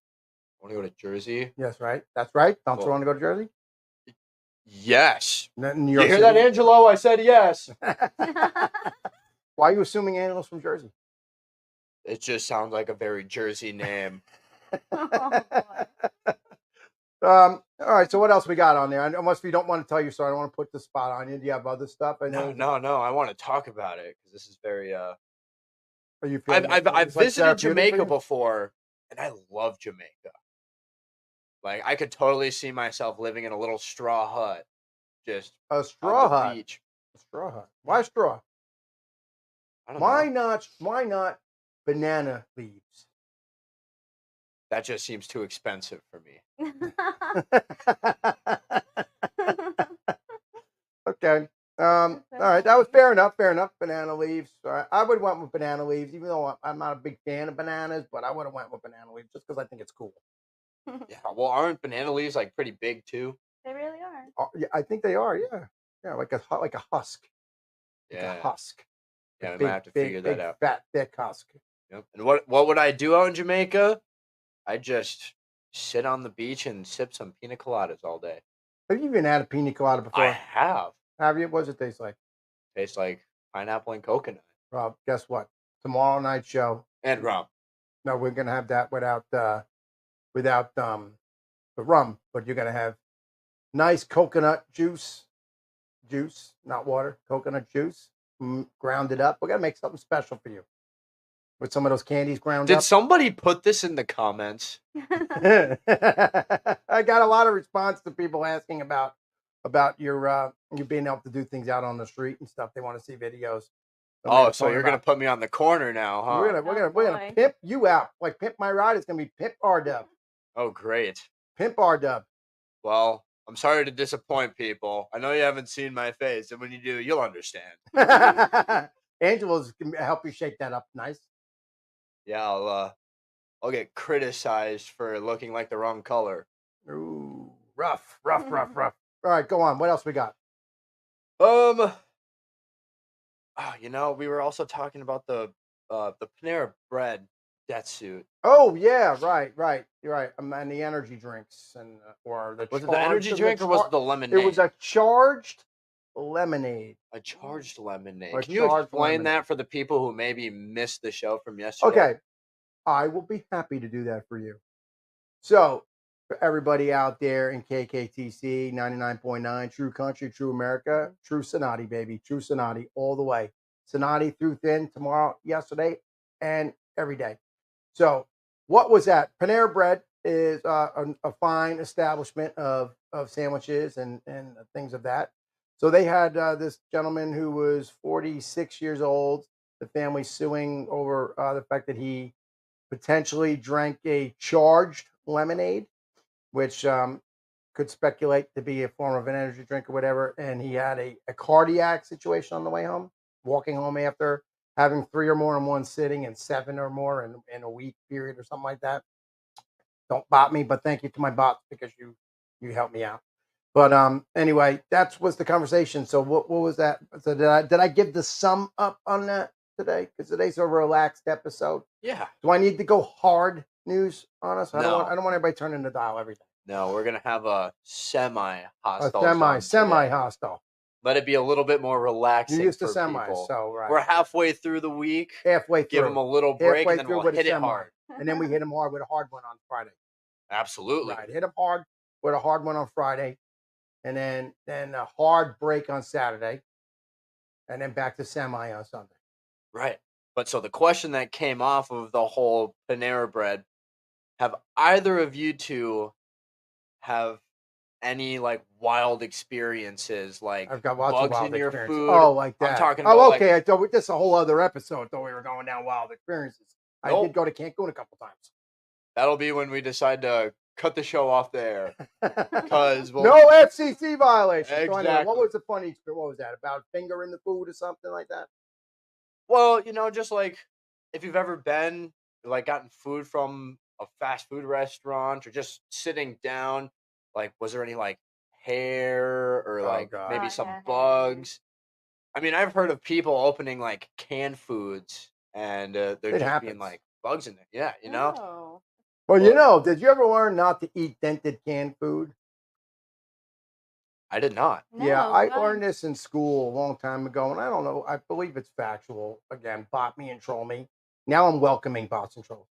C: I want to go to Jersey.
B: Yes, right. That's right. Don't you want to go to Jersey?
C: Yes.
B: New
C: You
B: York
C: hear
B: City?
C: that, Angelo? I said yes.
B: Why are you assuming Angelo's from Jersey?
C: It just sounds like a very Jersey name.
B: All right. So what else we got on there? Unless you don't want to tell your story, I don't want to put the spot on you. Do you have other stuff? I know.
C: No. I want to talk about it because this is very.
B: Are you feeling
C: I've visited Jamaica before, and I love Jamaica. Like I could totally see myself living in a little straw hut, just
B: a straw hut.
C: Beach.
B: A straw hut. Why straw?
C: I don't know.
B: Why not banana leaves?
C: That just seems too expensive for me.
B: Okay. All right. That was fair enough. Banana leaves. All right. I would have went with banana leaves, even though I'm not a big fan of bananas, but I would have went with banana leaves just because I think it's cool.
C: Yeah. Well, aren't banana leaves like pretty big too?
E: They really are.
B: Yeah, I think they are. Yeah. Yeah. Like a husk.
C: Yeah.
B: Like a husk.
C: Yeah. We might have to figure that out.
B: Fat, thick husk.
C: Yep. And what would I do out in Jamaica? I just sit on the beach and sip some pina coladas all day.
B: Have you even had a pina colada before?
C: I have.
B: Have you? What does it taste like?
C: Tastes like pineapple and coconut.
B: Rob, guess what? Tomorrow night show.
C: And rum.
B: No, we're gonna have that without the rum, but you're gonna have nice coconut juice, not water, coconut juice, ground it up. We're gonna make something special for you with some of those candies ground up.
C: Did somebody put this in the comments?
B: I got a lot of response to people asking about your you being able to do things out on the street and stuff. They want to see videos.
C: Oh, so you're gonna put me on the corner now, huh?
B: We're gonna pimp you out. Like Pimp My Ride is gonna be Pimp R Dub.
C: Oh, great.
B: Pimp R Dub.
C: Well, I'm sorry to disappoint people. I know you haven't seen my face, and when you do, you'll understand.
B: Angela's gonna help you shape that up nice.
C: Yeah, I'll get criticized for looking like the wrong color.
B: Ooh, rough. All right, go on. What else we got?
C: We were also talking about the Panera Bread death suit.
B: Oh yeah, right. You're right. And the energy drinks or the
C: Was it the energy drink or was it the lemonade?
B: It was a charged lemonade.
C: A charged lemonade.
B: A
C: Can you
B: charged
C: explain
B: lemonade.
C: that for the people who maybe missed the show from yesterday?
B: Okay, I will be happy to do that for you. So, for everybody out there in KKTC 99.9, True Country, True America, True Cinotti, baby, True Cinotti, all the way. Cinotti through thin tomorrow, yesterday, and every day. So, what was that? Panera Bread is a fine establishment of sandwiches and things of that. So they had this gentleman who was 46 years old. The family suing over the fact that he potentially drank a charged lemonade, which could speculate to be a form of an energy drink or whatever. And he had a cardiac situation on the way home, walking home after having 3 or more in one sitting and 7 or more in a week period or something like that. Don't bot me, but thank you to my bots because you helped me out. But anyway, that was the conversation. So what was that? So did I give the sum up on that today? Because today's a relaxed episode.
C: Yeah.
B: Do I need to go hard news on us?
C: No.
B: I don't want everybody turning the dial every day.
C: No, we're gonna have a semi-hostile.
B: Semi-hostile.
C: Let it be a little bit more relaxing.
B: You're used to
C: for
B: semis,
C: people.
B: so right.
C: We're halfway through the week.
B: Halfway through.
C: Give them a little break,
B: Halfway
C: and then
B: through
C: we'll
B: with a
C: hit it
B: semi.
C: hard.
B: And then we hit them hard with a hard one on Friday.
C: Absolutely.
B: Right. Hit them hard with a hard one on Friday, and then a hard break on Saturday, and then back to semi on Sunday.
C: Right. But so the question that came off of the whole Panera Bread, have either of you two have any like wild experiences, like
B: I've got lots
C: bugs
B: of wild
C: in your
B: experiences.
C: food?
B: Oh, like that.
C: I'm talking about.
B: Oh, okay. I thought this is a whole other episode. Thought we were going down wild experiences.
C: Nope.
B: I did go to Cancun a couple times.
C: That'll be when we decide to cut the show off there. Because
B: no FCC violation.
C: Exactly.
B: So anyway, what was the funny experience? What was that about? Finger in the food or something like that?
C: Well, just like if you've ever been like gotten food from a fast food restaurant or just sitting down, like was there any like hair or maybe some bugs? I mean, I've heard of people opening like canned foods and there just being like bugs in there. Yeah,
E: Oh.
B: Well, did you ever learn not to eat dented canned food?
C: I did not.
E: No,
B: Yeah, I learned this in school a long time ago, and I don't know. I believe it's factual. Again, bot me and troll me. Now I'm welcoming bots and trolls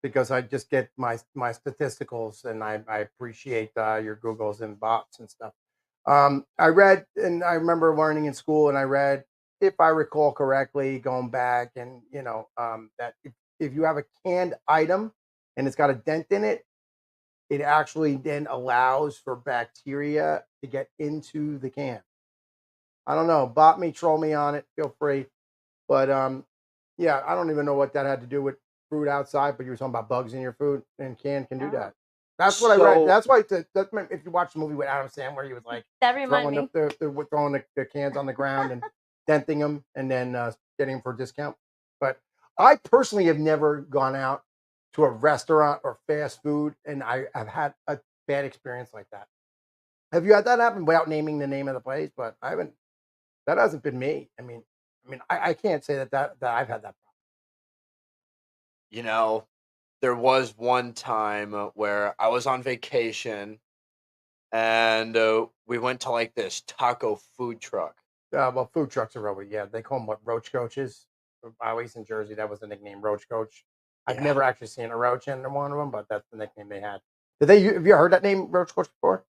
B: because I just get my statisticals, and I appreciate your Googles and bots and stuff. I read, and I remember learning in school, and I read, if I recall correctly, going back, and that if you have a canned item and it's got a dent in it, it actually then allows for bacteria to get into the can. I don't know. Bot me, troll me on it. Feel free. But yeah, I don't even know what that had to do with food outside. But you were talking about bugs in your food, and can do that. That's what I read. That's why. If you watch the movie with Adam Sandler, he was like
E: that reminded
B: me throwing the cans on the ground and denting them, and then getting them for a discount. But I personally have never gone out to a restaurant or fast food, and I have had a bad experience like that. Have you had that happen without naming the name of the place? But I haven't. That hasn't been me. I mean, I can't say that I've had that
C: problem. There was one time where I was on vacation, and we went to like this taco food truck.
B: Well, food trucks are really they call them what, roach coaches. At least in Jersey, that was the nickname, roach coach. I've never actually seen a roach in one of them, but that's the nickname they had. Have you heard that name, roach coach, before?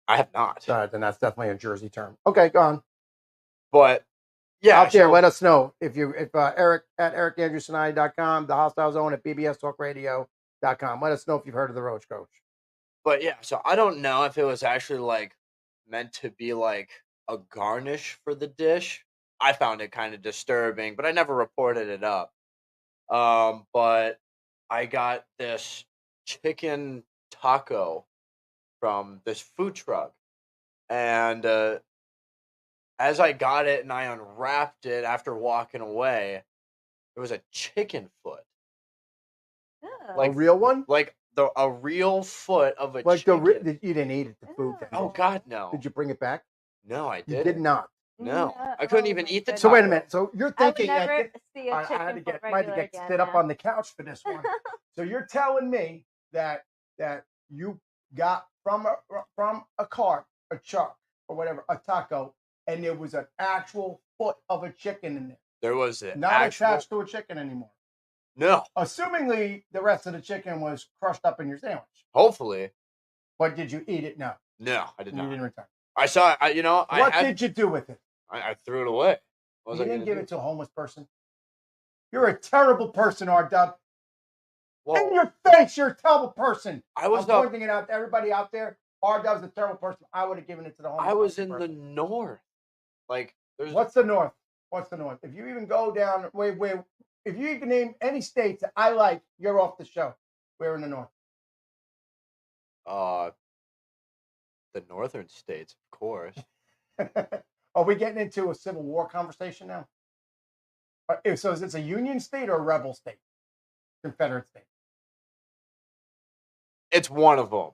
C: I have not.
B: Then that's definitely a Jersey term. Okay, go on.
C: But yeah,
B: out there, let us know if Eric at ericandrewcinotti.com, the Hostile Zone at bbstalkradio.com. Let us know if you've heard of the roach coach.
C: But yeah, so I don't know if it was actually like meant to be like a garnish for the dish, I found it kind of disturbing, but I never reported it up. But I got this chicken taco from this food truck, and as I got it and I unwrapped it after walking away, it was a chicken foot,
E: Ugh.
B: A real one?
C: like a real foot of a
B: Like
C: chicken.
B: you didn't eat it, the food. Then,
C: Oh
B: did you?
C: God, no!
B: Did you bring it back?
C: No, I
B: You
C: didn't.
B: did not.
C: No,
E: No,
C: I couldn't
E: oh
C: even
E: my
C: eat the
E: goodness.
B: So wait a
C: taco.
B: minute. So you're
E: I would
B: thinking
E: never
B: that
E: see a
B: I
E: chicken
B: had to
E: foot
B: get might
E: regular
B: have get
E: again.
B: sit up
E: now.
B: on the couch for this one. So you're telling me that you got from a cart, a chuck, or whatever, a taco, and there was an actual foot of a chicken in there,
C: There was an
B: not
C: actual.
B: attached to a chicken anymore.
C: No,
B: Assumingly, the rest of the chicken was crushed up in your sandwich.
C: hopefully,
B: But did you eat it? No,
C: no, I did
B: you
C: not.
B: didn't return.
C: I saw it.
B: What did you do with it?
C: I threw it away. What was
B: You
C: I
B: didn't
C: gonna
B: give
C: do?
B: it to a homeless person. You're a terrible person, R-Dub. In
C: Well,
B: your face, you're a terrible person.
C: I was
B: I'm
C: not.
B: pointing it out to everybody out there. R-Dub's a terrible person. I would have given it to the homeless
C: I was
B: person.
C: in the north. Like, there's.
B: What's the north? What's the north? If you even go down, if you even name any states that I like, you're off the show. We're in the north.
C: The northern states, of course.
B: Are we getting into a Civil War conversation now? So is it a Union state or a rebel state? Confederate state.
C: It's one of them.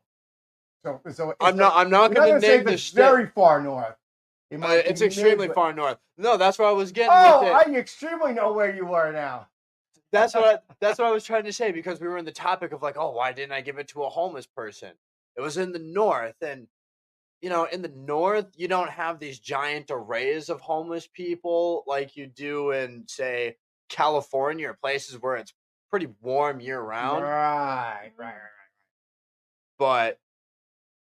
B: So
C: I'm not
B: you're
C: going to
B: gonna say
C: name the
B: it's
C: state.
B: very far north. It might
C: It's
B: be
C: extremely
B: mid,
C: far north. No, that's what I was getting
B: Oh,
C: with it.
B: I extremely know where you are now.
C: That's what I was trying to say, because we were in the topic of like, oh, why didn't I give it to a homeless person? It was in the north, and in the north, you don't have these giant arrays of homeless people like you do in, say, California, or places where it's pretty warm year round.
B: Right.
C: But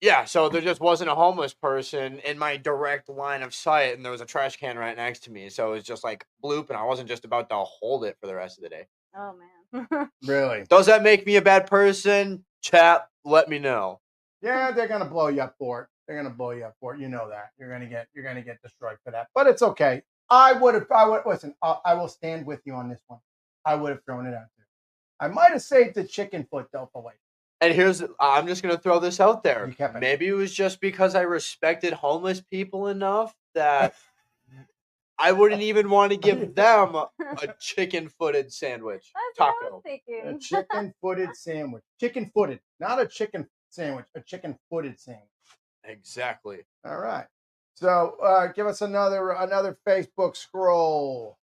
C: yeah, so there just wasn't a homeless person in my direct line of sight, and there was a trash can right next to me. So it was just like bloop, and I wasn't just about to hold it for the rest of the day.
E: Oh man.
B: Really?
C: Does that make me a bad person? Chat, let me know.
B: Yeah, they're gonna blow you up for it. They're gonna blow you up for it. You know that. You're gonna get destroyed for that. But it's okay. I would listen. I will stand with you on this one. I would have thrown it out there. I might have saved the chicken foot though for later.
C: And I'm just going to throw this out there.
B: You kept it.
C: Maybe it was just because I respected homeless people enough that I wouldn't even want to give them a chicken-footed sandwich.
E: That's what I was
C: Taco.
E: thinking.
B: A chicken-footed sandwich. Chicken-footed, not a chicken sandwich. A chicken-footed sandwich.
C: Exactly.
B: All right. So give us another Facebook scroll.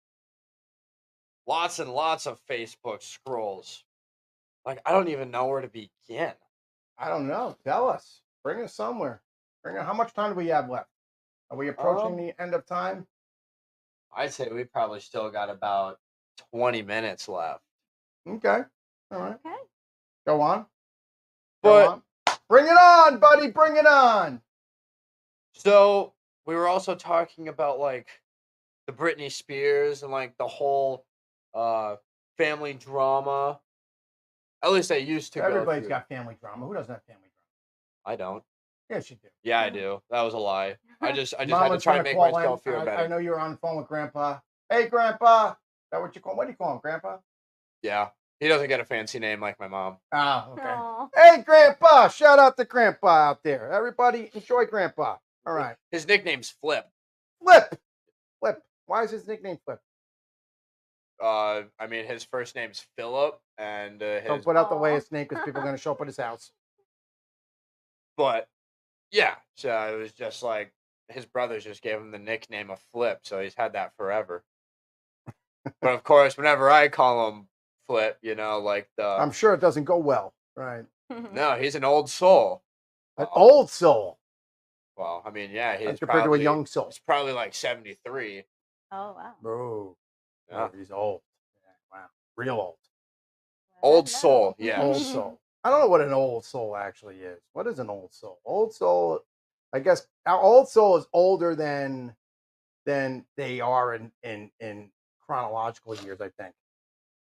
C: Lots and lots of Facebook scrolls. Like, I don't even know where to begin.
B: I don't know. Tell us. Bring us somewhere. How much time do we have left? Are we approaching the end of time?
C: I'd say we probably still got about 20 minutes left.
B: Okay. All right.
E: Okay.
B: Go on.
C: But
B: Bring it on, buddy. Bring it on.
C: so we were also talking about like the Britney Spears and like the whole family drama. At least I used to go
B: Everybody's
C: through.
B: got family drama. Who doesn't have family drama?
C: I don't.
B: Yes, you do.
C: Yeah, I do. That was a lie. I just had to
B: Mama's
C: try
B: gonna
C: and make
B: call
C: myself
B: in.
C: feel better.
B: I know you're on the phone with Grandpa. Hey, Grandpa. Is that what you call him? What do you call him, Grandpa?
C: Yeah. He doesn't get a fancy name like my mom.
B: Oh, okay.
E: Aw.
B: Hey, Grandpa. Shout out to Grandpa out there. Everybody enjoy Grandpa. All right.
C: His nickname's Flip.
B: Flip. Flip. Why is his nickname Flip?
C: I mean, his first name's Philip, and
B: Don't
C: his.
B: put out the
E: Aw.
B: way his name because people are going to show up at his house.
C: But yeah, so it was just like his brothers just gave him the nickname of Flip, so he's had that forever. But of course, whenever I call him Flip, like the.
B: I'm sure it doesn't go well. Right.
C: No, he's an old soul.
B: An old soul.
C: Well, I mean, yeah, he's
B: As compared to a young soul.
C: He's probably like 73.
E: Oh wow.
B: Bro.
C: Yeah.
B: He's old. Yeah, wow. Real old.
C: Old
E: No.
C: soul, yeah.
B: Old soul. I don't know what an old soul actually is. What is an old soul? Old soul, I guess our old soul is older than they are in chronological years, I think.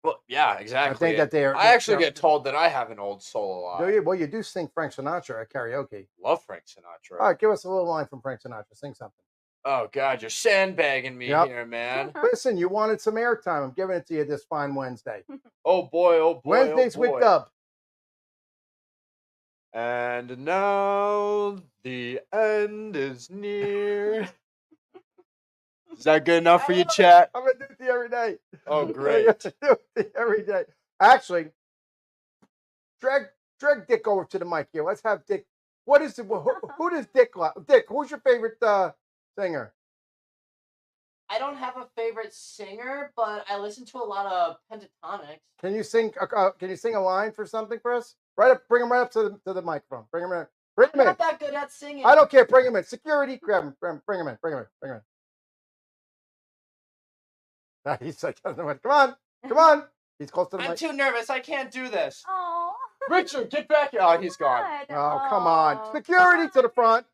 C: Well, yeah, exactly.
B: I think that they're.
C: I actually get told that I have an old soul a lot.
B: Do you? Well, you do sing Frank Sinatra at karaoke.
C: Love Frank Sinatra.
B: All right, give us a little line from Frank Sinatra. Sing something.
C: Oh God, you're sandbagging me
B: Yep.
C: here, man.
B: Listen, you wanted some airtime. I'm giving it to you this fine Wednesday.
C: Oh boy, oh boy,
B: Wednesdays
C: oh boy.
B: with Dub.
C: And now the end is near. Is that good enough for you, chat?
B: I'm gonna do it to you every day.
C: Oh,
B: I'm
C: great.
B: gonna do it to you every day. Actually, drag Dick over to the mic here. Let's have Dick. What is it? Who does Dick like? Dick, who's your favorite singer?
D: I don't have a favorite singer, but I listen to a lot of pentatonics.
B: Can you sing? Can you sing a line for something for us? Right up, bring him right up to the microphone. Bring him in. Bring him
D: I'm
B: in.
D: not that good at singing.
B: I don't care. Bring him in. Security, grab him. Bring him in. Bring him in. Bring him in. He's like, come on, come on. He's close to the
C: I'm
B: mic.
C: too nervous. I can't do this.
E: Oh.
C: Richard, get back here. Oh, he's gone.
B: Oh, come on. Security to the front.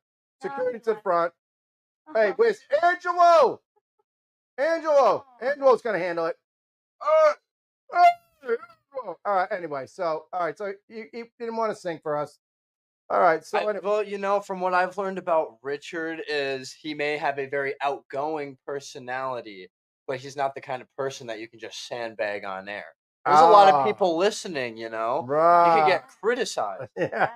B: Security to the front. Hey, where's Angelo? Angelo's going to handle it. All right, anyway. So, all right. So, you didn't want to sing for us. All right. So, anyway.
C: Well, you know, from what I've learned about Richard is he may have a very outgoing personality, but he's not the kind of person that you can just sandbag on air. There's a lot of people listening, you know.
B: Right.
C: You can get criticized.
B: Yeah.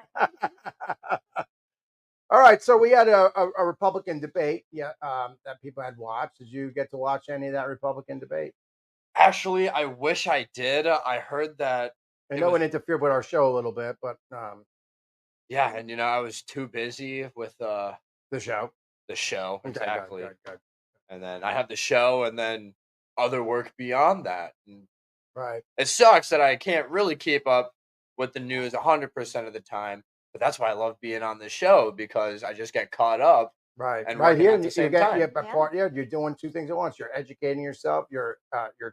B: All right, so we had a Republican debate, that people had watched. Did you get to watch any of that Republican debate?
C: Actually, I wish I did. I heard that.
B: I know it interfered with our show a little bit, but
C: yeah, and you know, I was too busy with
B: the show.
C: The show, exactly.
B: Good.
C: And then I have the show, and then other work beyond that. And
B: right.
C: It sucks that I can't really keep up with the news 100% of the time. But that's why I love being on the show, because I just get caught up.
B: Right.
C: And
B: right here,
C: at the same time.
B: You're doing two things at once. You're educating yourself. You're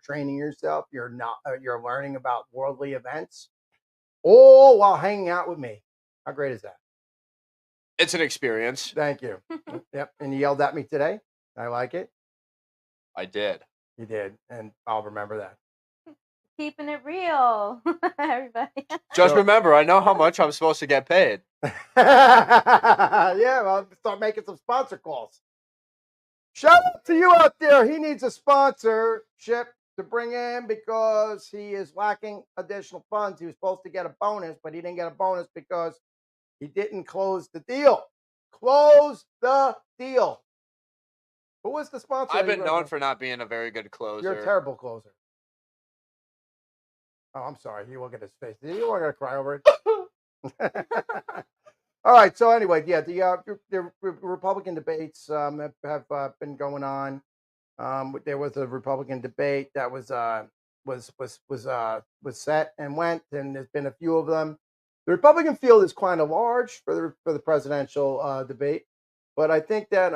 B: training yourself. You're learning about worldly events, all while hanging out with me. How great is that?
C: It's an experience.
B: Thank you. Yep. And you yelled at me today. I like it.
C: I did.
B: You did, and I'll remember that.
E: Keeping it real, everybody.
C: Just remember, I know how much I'm supposed to get paid.
B: Yeah, well, start making some sponsor calls. Shout out to you out there. He needs a sponsorship to bring in because he is lacking additional funds. He was supposed to get a bonus, but he didn't get a bonus because he didn't close the deal. Close the deal. Who was the sponsor?
C: I've been known for not being a very good closer.
B: You're a terrible closer. Oh, I'm sorry. You look at his face. You weren't going to cry over it. All right. So anyway, yeah, the Republican debates have been going on. There was a Republican debate that was set and went, and there's been a few of them. The Republican field is kind of large for the presidential debate, but I think that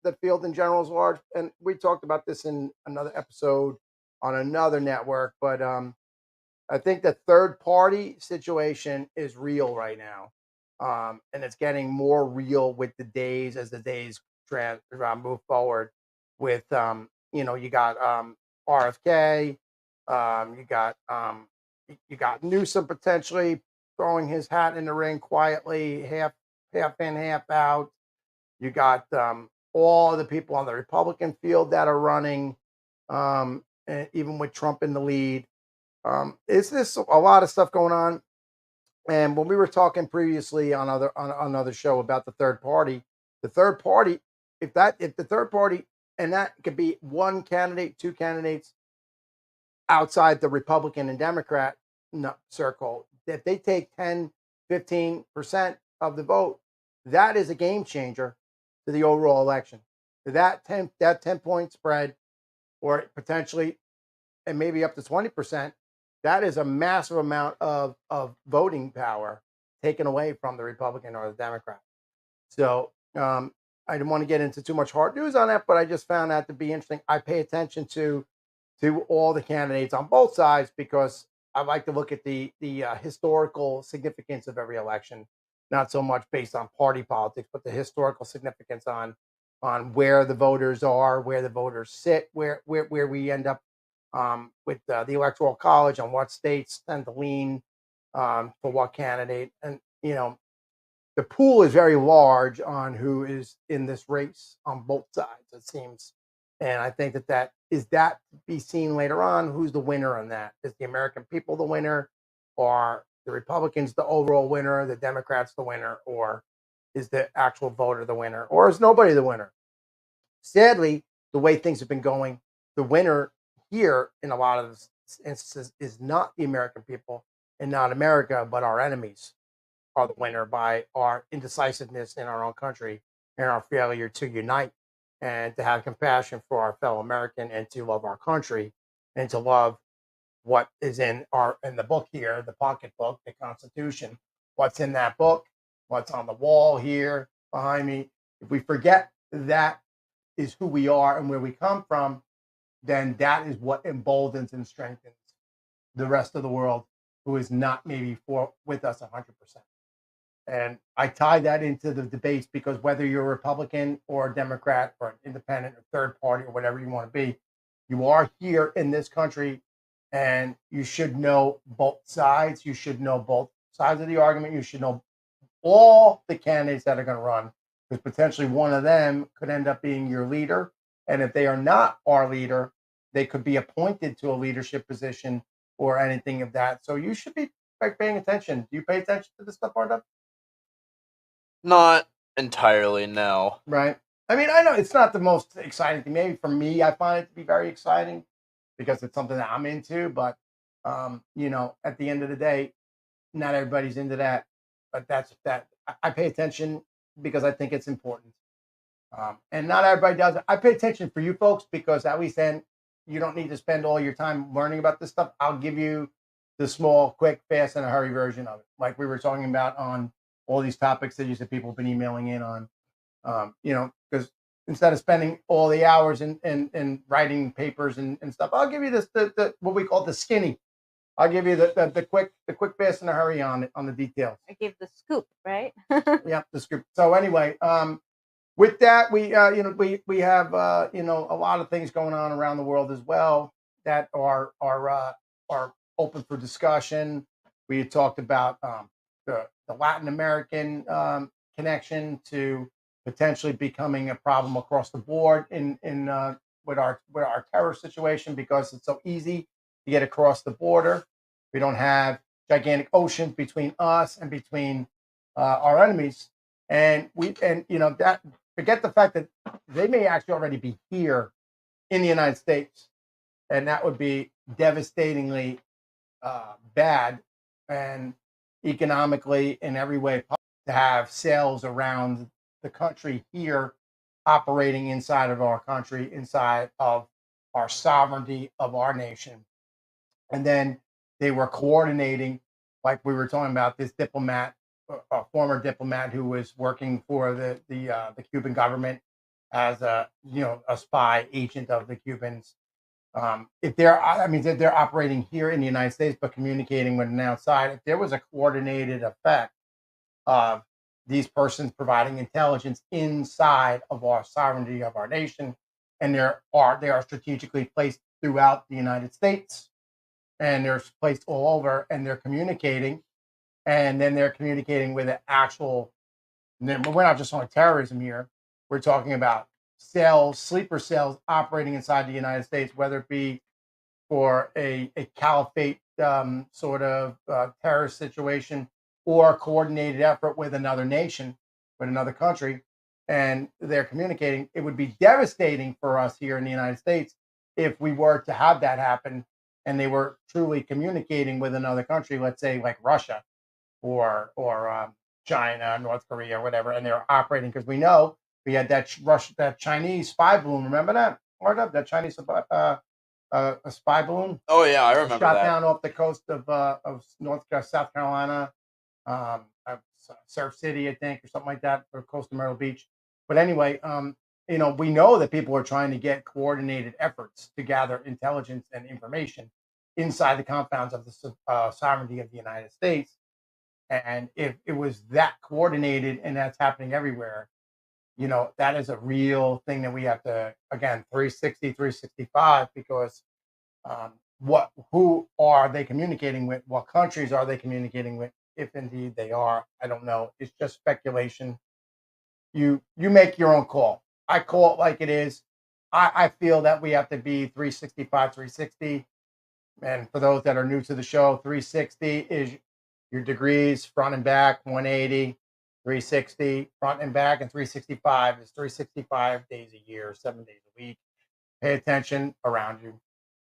B: the field in general is large. And we talked about this in another episode on another network, but I think the third party situation is real right now. And it's getting more real with the days as the days move forward with, you got RFK, you got Newsom potentially throwing his hat in the ring quietly, half in, half out. You got all the people on the Republican field that are running, and even with Trump in the lead. Is this a lot of stuff going on? And when we were talking previously on another show about the third party, if the third party, and that could be one candidate, two candidates outside the Republican and Democrat circle, if they take 10, 15% of the vote, that is a game changer to the overall election. That 10 point spread, or potentially, and maybe up to 20%. That is a massive amount of voting power taken away from the Republican or the Democrat. So I didn't want to get into too much hard news on that, but I just found that to be interesting. I pay attention to all the candidates on both sides because I like to look at the historical significance of every election, not so much based on party politics, but the historical significance on where the voters are, where the voters sit, where we end up with the Electoral College on what states tend to lean for what candidate. And, the pool is very large on who is in this race on both sides, it seems. And I think that is that to be seen later on. Who's the winner on that? Is the American people the winner? Or the Republicans the overall winner? The Democrats the winner? Or is the actual voter the winner? Or is nobody the winner? Sadly, the way things have been going, the winner here in a lot of instances is not the American people and not America, but our enemies are the winner by our indecisiveness in our own country and our failure to unite and to have compassion for our fellow American and to love our country and to love what is in the book here, the pocketbook, the Constitution, what's in that book, what's on the wall here behind me. If we forget that is who we are and where we come from, then that is what emboldens and strengthens the rest of the world who is not maybe with us 100%. And I tie that into the debates because whether you're a Republican or a Democrat or an independent or third party or whatever you want to be, you are here in this country and you should know both sides. You should know both sides of the argument. You should know all the candidates that are going to run because potentially one of them could end up being your leader. And if they are not our leader, they could be appointed to a leadership position or anything of that. So you should be paying attention. Do you pay attention to this stuff, Arda?
C: Not entirely, no.
B: Right. I mean, I know it's not the most exciting thing. Maybe for me, I find it to be very exciting because it's something that I'm into. But, you know, at the end of the day, not everybody's into that. But that's that. I pay attention because I think it's important. And not everybody does it. I pay attention for you folks because at least then you don't need to spend all your time learning about this stuff. I'll give you the small, quick, fast, and a hurry version of it. Like we were talking about on all these topics that you said people have been emailing in on, you know, because instead of spending all the hours and writing papers and stuff, I'll give you this, the what we call the skinny. I'll give you the quick, fast, and a hurry on it, on the details.
E: I give the scoop, right?
B: Yeah, the scoop. So anyway, with that, we we have you know, a lot of things going on around the world as well that are open for discussion. We had talked about the Latin American connection to potentially becoming a problem across the board in with our terror situation because it's so easy to get across the border. We don't have gigantic oceans between us and between our enemies, and you know that. Forget the fact that they may actually already be here in the United States, and that would be devastatingly bad and economically in every way to have sails around the country here operating inside of our country, inside of our sovereignty of our nation. And then they were coordinating, like we were talking about, this diplomat, a former diplomat who was working for the Cuban government as a spy agent of the Cubans. If they're operating here in the United States but communicating with an outside, if there was a coordinated effect of these persons providing intelligence inside of our sovereignty of our nation, and they are strategically placed throughout the United States, and they're placed all over, and they're communicating. And then they're communicating with an actual, we're not just on terrorism here. We're talking about cells, sleeper cells operating inside the United States, whether it be for a caliphate sort of terrorist situation or a coordinated effort with another nation, with another country, and they're communicating. It would be devastating for us here in the United States if we were to have that happen and they were truly communicating with another country, let's say like Russia or China, North Korea, whatever, and they're operating because we know we had that Chinese spy balloon. Remember that? That Chinese spy balloon.
C: Oh yeah, I remember
B: shot
C: that.
B: down off the coast of South Carolina, Surf City, I think, or something like that, or coast of Myrtle Beach. But anyway, you know, we know that people are trying to get coordinated efforts to gather intelligence and information inside the confines of the sovereignty of the United States. And if it was that coordinated and that's happening everywhere, you know, that is a real thing that we have to, again, 360, 365, because who are they communicating with? What countries are they communicating with? if indeed they are. I don't know. It's just speculation. You make your own call. I call it like it is. I feel that we have to be 365, 360. And for those that are new to the show, 360 is your degrees front and back, 180, 360 front and back, and 365 is 365 days a year, 7 days a week. Pay attention around you.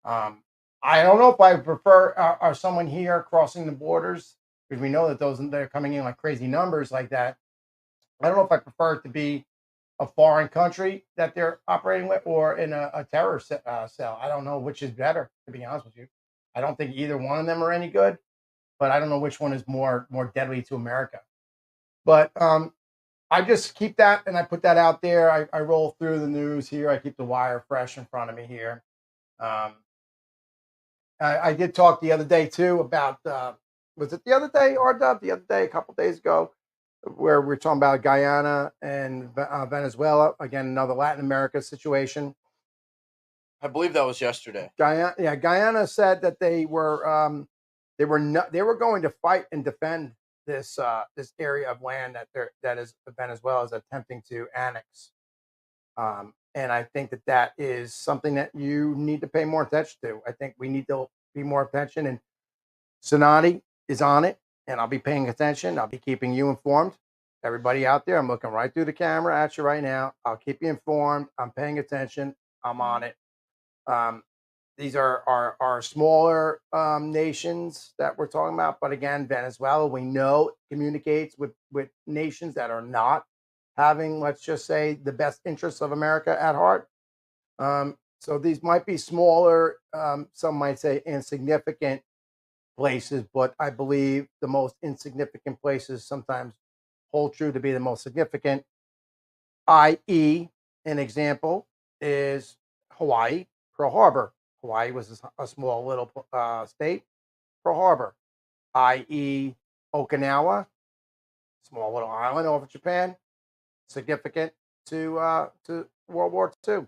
B: I don't know if I prefer are someone here crossing the borders, because we know that they're coming in like crazy numbers like that. I don't know if I prefer it to be a foreign country that they're operating with, or in a terror cell. I don't know which is better, to be honest with you. I don't think either one of them are any good, but I don't know which one is more deadly to America. But I just keep that, and I put that out there. I roll through the news here. I keep the wire fresh in front of me here. I did talk the other day too about, was it the other day, RW? The other day, a couple days ago, where we're talking about Guyana and Venezuela, again, another Latin America situation.
C: I believe that was yesterday.
B: Guyana said that they were going to fight and defend this area of land that is Venezuela is attempting to annex. And I think that is something that you need to pay more attention to. I think we need to be more attention, and Cinotti is on it, and I'll be paying attention. I'll be keeping you informed. Everybody out there, I'm looking right through the camera at you right now. I'll keep you informed. I'm paying attention. I'm on it. These are smaller nations that we're talking about. But again, Venezuela, we know, communicates with nations that are not having, let's just say, the best interests of America at heart. So these might be smaller, some might say insignificant places, but I believe the most insignificant places sometimes hold true to be the most significant, i.e., an example is Hawaii, Pearl Harbor. Hawaii was a small little state, Pearl Harbor, i.e., Okinawa, small little island off of Japan, significant to World War II.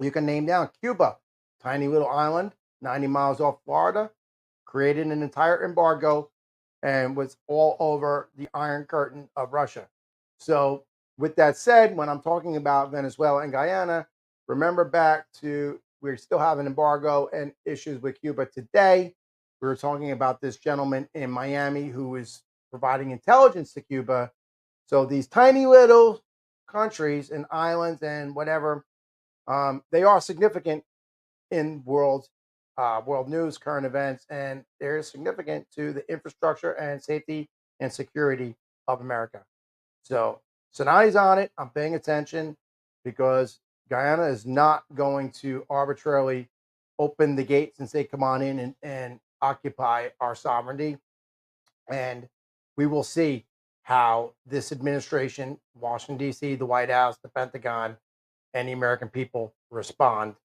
B: You can name down Cuba, tiny little island, 90 miles off Florida, created an entire embargo and was all over the Iron Curtain of Russia. So with that said, when I'm talking about Venezuela and Guyana, remember back to, we still have an embargo and issues with Cuba today. We were talking about this gentleman in Miami who is providing intelligence to Cuba. So these tiny little countries and islands and whatever, they are significant in world news, current events, and they're significant to the infrastructure and safety and security of America. So Cinotti's on it. I'm paying attention, because Guyana is not going to arbitrarily open the gates and say, come on in and occupy our sovereignty. And we will see how this administration, Washington, D.C., the White House, the Pentagon, and the American people respond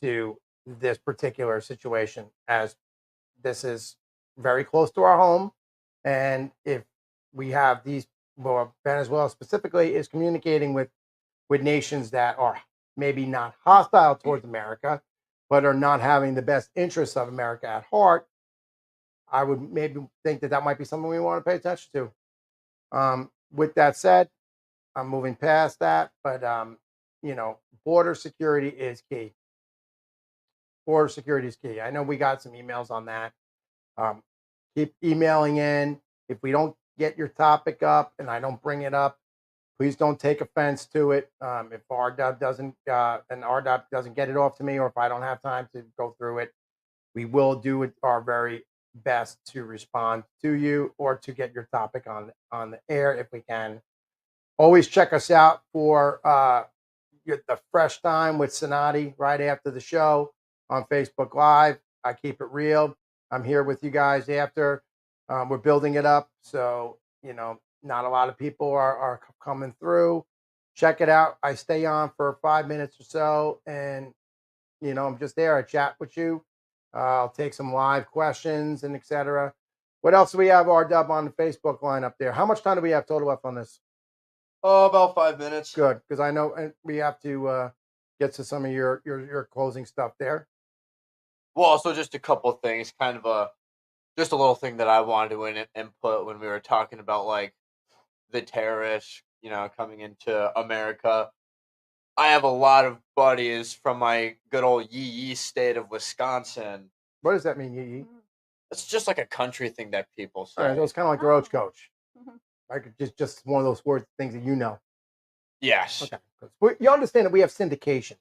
B: to this particular situation, as this is very close to our home. And if we have these, well, Venezuela specifically is communicating with nations that are maybe not hostile towards America, but are not having the best interests of America at heart, I would maybe think that might be something we want to pay attention to. With that said, I'm moving past that, but border security is key. Border security is key. I know we got some emails on that. Keep emailing in. If we don't get your topic up and I don't bring it up, please don't take offense to it. If RW doesn't get it off to me, or if I don't have time to go through it, we will do our very best to respond to you or to get your topic on the air if we can. Always check us out for the Fresh Time with Cinotti right after the show on Facebook Live. I keep it real. I'm here with you guys after. We're building it up, so not a lot of people are coming through. Check it out. I stay on for 5 minutes or so, and I'm just there. I chat with you. I'll take some live questions and etc. What else do we have, RW, on the Facebook line up there? How much time do we have total left on this?
C: Oh, about 5 minutes.
B: Good, because I know we have to get to some of your closing stuff there.
C: Well, also just a couple of things, kind of just a little thing that I wanted to input when we were talking about like the terrorists, coming into America. I have a lot of buddies from my good old yee state of Wisconsin.
B: What does that mean, yee?
C: It's just like a country thing that people say.
B: All right, so it's kind of like the roach coach. Like just one of those words, things that you know.
C: Yes.
B: Okay. You understand that we have syndication.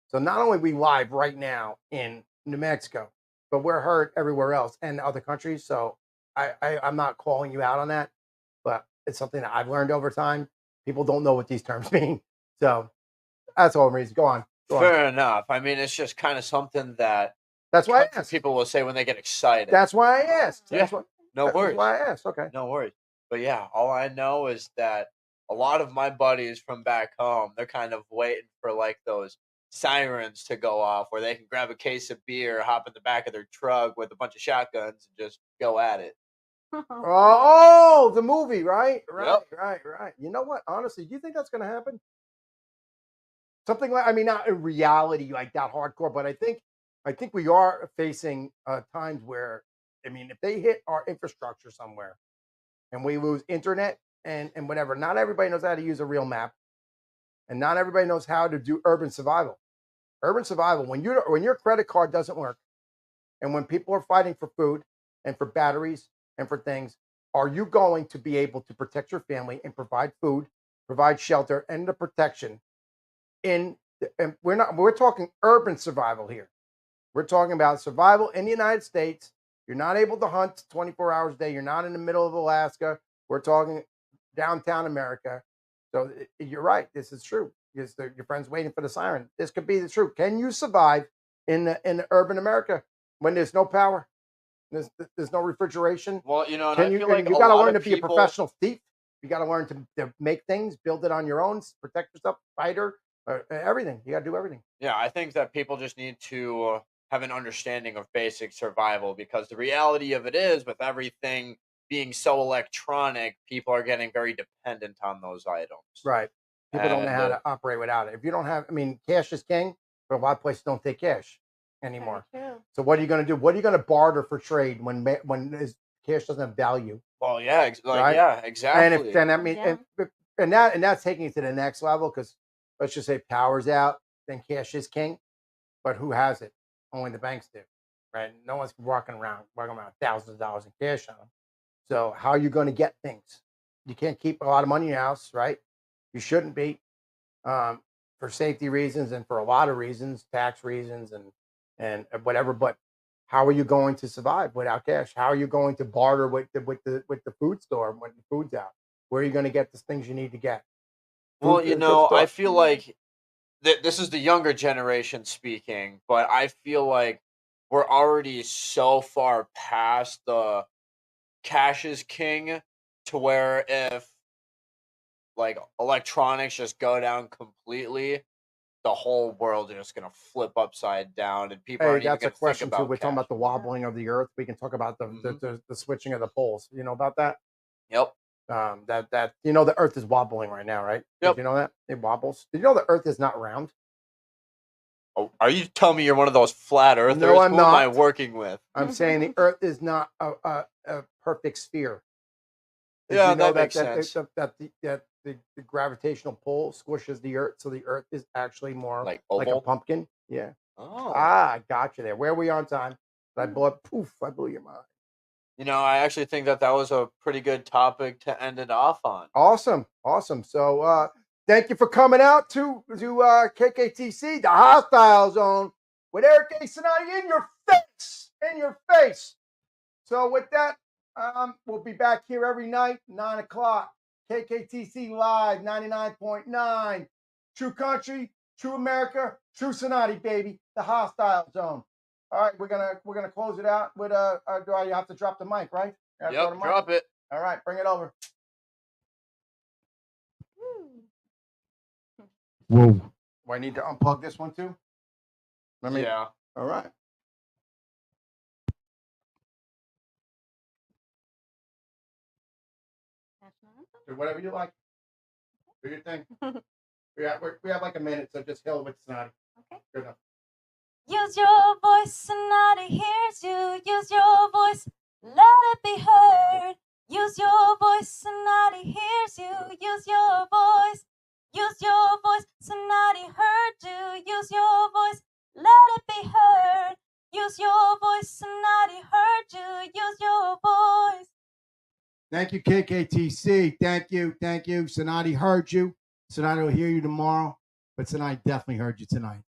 B: So not only are we live right now in New Mexico, but we're heard everywhere else and other countries. So I'm not calling you out on that, but it's something that I've learned over time. People don't know what these terms mean. So that's all the reason. Go on.
C: Fair enough. I mean, it's just kind of something that
B: that's why I asked.
C: People will say when they get excited.
B: That's why I asked.
C: Yeah. No worries.
B: That's why I asked. Okay.
C: No worries. But yeah, all I know is that a lot of my buddies from back home, they're kind of waiting for like those sirens to go off where they can grab a case of beer, hop in the back of their truck with a bunch of shotguns and just go at it.
B: Oh, the movie, right?
C: Yep.
B: Right. You know what? Honestly, do you think that's going to happen? Something like, I mean, not in reality like that hardcore, but I think we are facing times where, I mean, if they hit our infrastructure somewhere and we lose internet and whatever, not everybody knows how to use a real map, and not everybody knows how to do urban survival. Urban survival, when your credit card doesn't work, and when people are fighting for food and for batteries and for things, are you going to be able to protect your family and provide food, provide shelter, and the protection? And we're talking urban survival here. We're talking about survival in the United States. You're not able to hunt 24 hours a day. You're not in the middle of Alaska. We're talking downtown America. So you're right. This is true. Because your friend's waiting for the siren. This could be the truth. Can you survive in the urban America when there's no power? There's no refrigeration.
C: Well, and
B: I feel like you got to learn to be a professional thief. You got to learn to make things, build it on your own, protect yourself, fighter, everything. You got to do everything.
C: Yeah, I think that people just need to have an understanding of basic survival, because the reality of it is, with everything being so electronic, people are getting very dependent on those items.
B: Right. People don't know how to operate without it. If you don't have, I mean, cash is king, but a lot of places don't take cash anymore. So what are you going to do? What are you going to barter for trade when cash doesn't have value?
C: Well, yeah,
B: right?
C: Yeah, exactly.
B: And that's taking it to the next level, because let's just say power's out, then cash is king, but who has it? Only the banks do, right? No one's walking around thousands of dollars in cash on them. So how are you going to get things? You can't keep a lot of money in your house, right? You shouldn't be, for safety reasons and for a lot of reasons, tax reasons and whatever. But how are you going to survive without cash? How are you going to barter with the food store when the food's out? Where are you going to get the things you need to get?
C: Well, I feel like this is the younger generation speaking, but I feel like we're already so far past the cash is king to where if like electronics just go down completely, the whole world is just gonna flip upside down, and people aren't even gonna think about
B: too. We're talking about the wobbling of the earth. We can talk about the switching of the poles. You know about that?
C: Yep.
B: That the earth is wobbling right now, right?
C: Yep.
B: Did you know that? It wobbles. Did you know the earth is not round?
C: Oh, are you telling me you're one of those flat earthers?
B: No, I'm not.
C: Who am I working with?
B: I'm saying the earth is not a perfect sphere.
C: Yeah, that makes sense.
B: That the gravitational pull squishes the earth, so the earth is actually more
C: like
B: a pumpkin. Yeah.
C: Oh.
B: I got you there. Where are we on time? I blew your mind.
C: I actually think that was a pretty good topic to end it off on.
B: Awesome. So thank you for coming out to KKTC, the Hostile Zone, with Eric Andrew Cinotti in your face. So with that, we'll be back here every night, 9 o'clock. KKTC Live, 99.9. True country, true America, true Cinotti, baby. The Hostile Zone. All right, we're gonna close it out with do I have to drop the mic, right?
C: Yep, drop it.
B: All right, bring it over. Whoa. Do I need to unplug this one too?
C: Yeah.
B: All right. Do whatever you like. Do your thing. we have like a minute, so just hell with Cinotti.
E: Okay.
B: Good enough.
E: Use your voice, Cinotti hears you. Use your voice. let it be heard. Use your voice, Cinotti hears you. Use your voice. Use your voice, Cinotti heard you. Use your voice, let it be heard. Use your voice, Cinotti heard you. Use your voice.
B: Thank you, KKTC. Thank you. Thank you. Cinotti heard you. Cinotti will hear you tomorrow, but Cinotti definitely heard you tonight.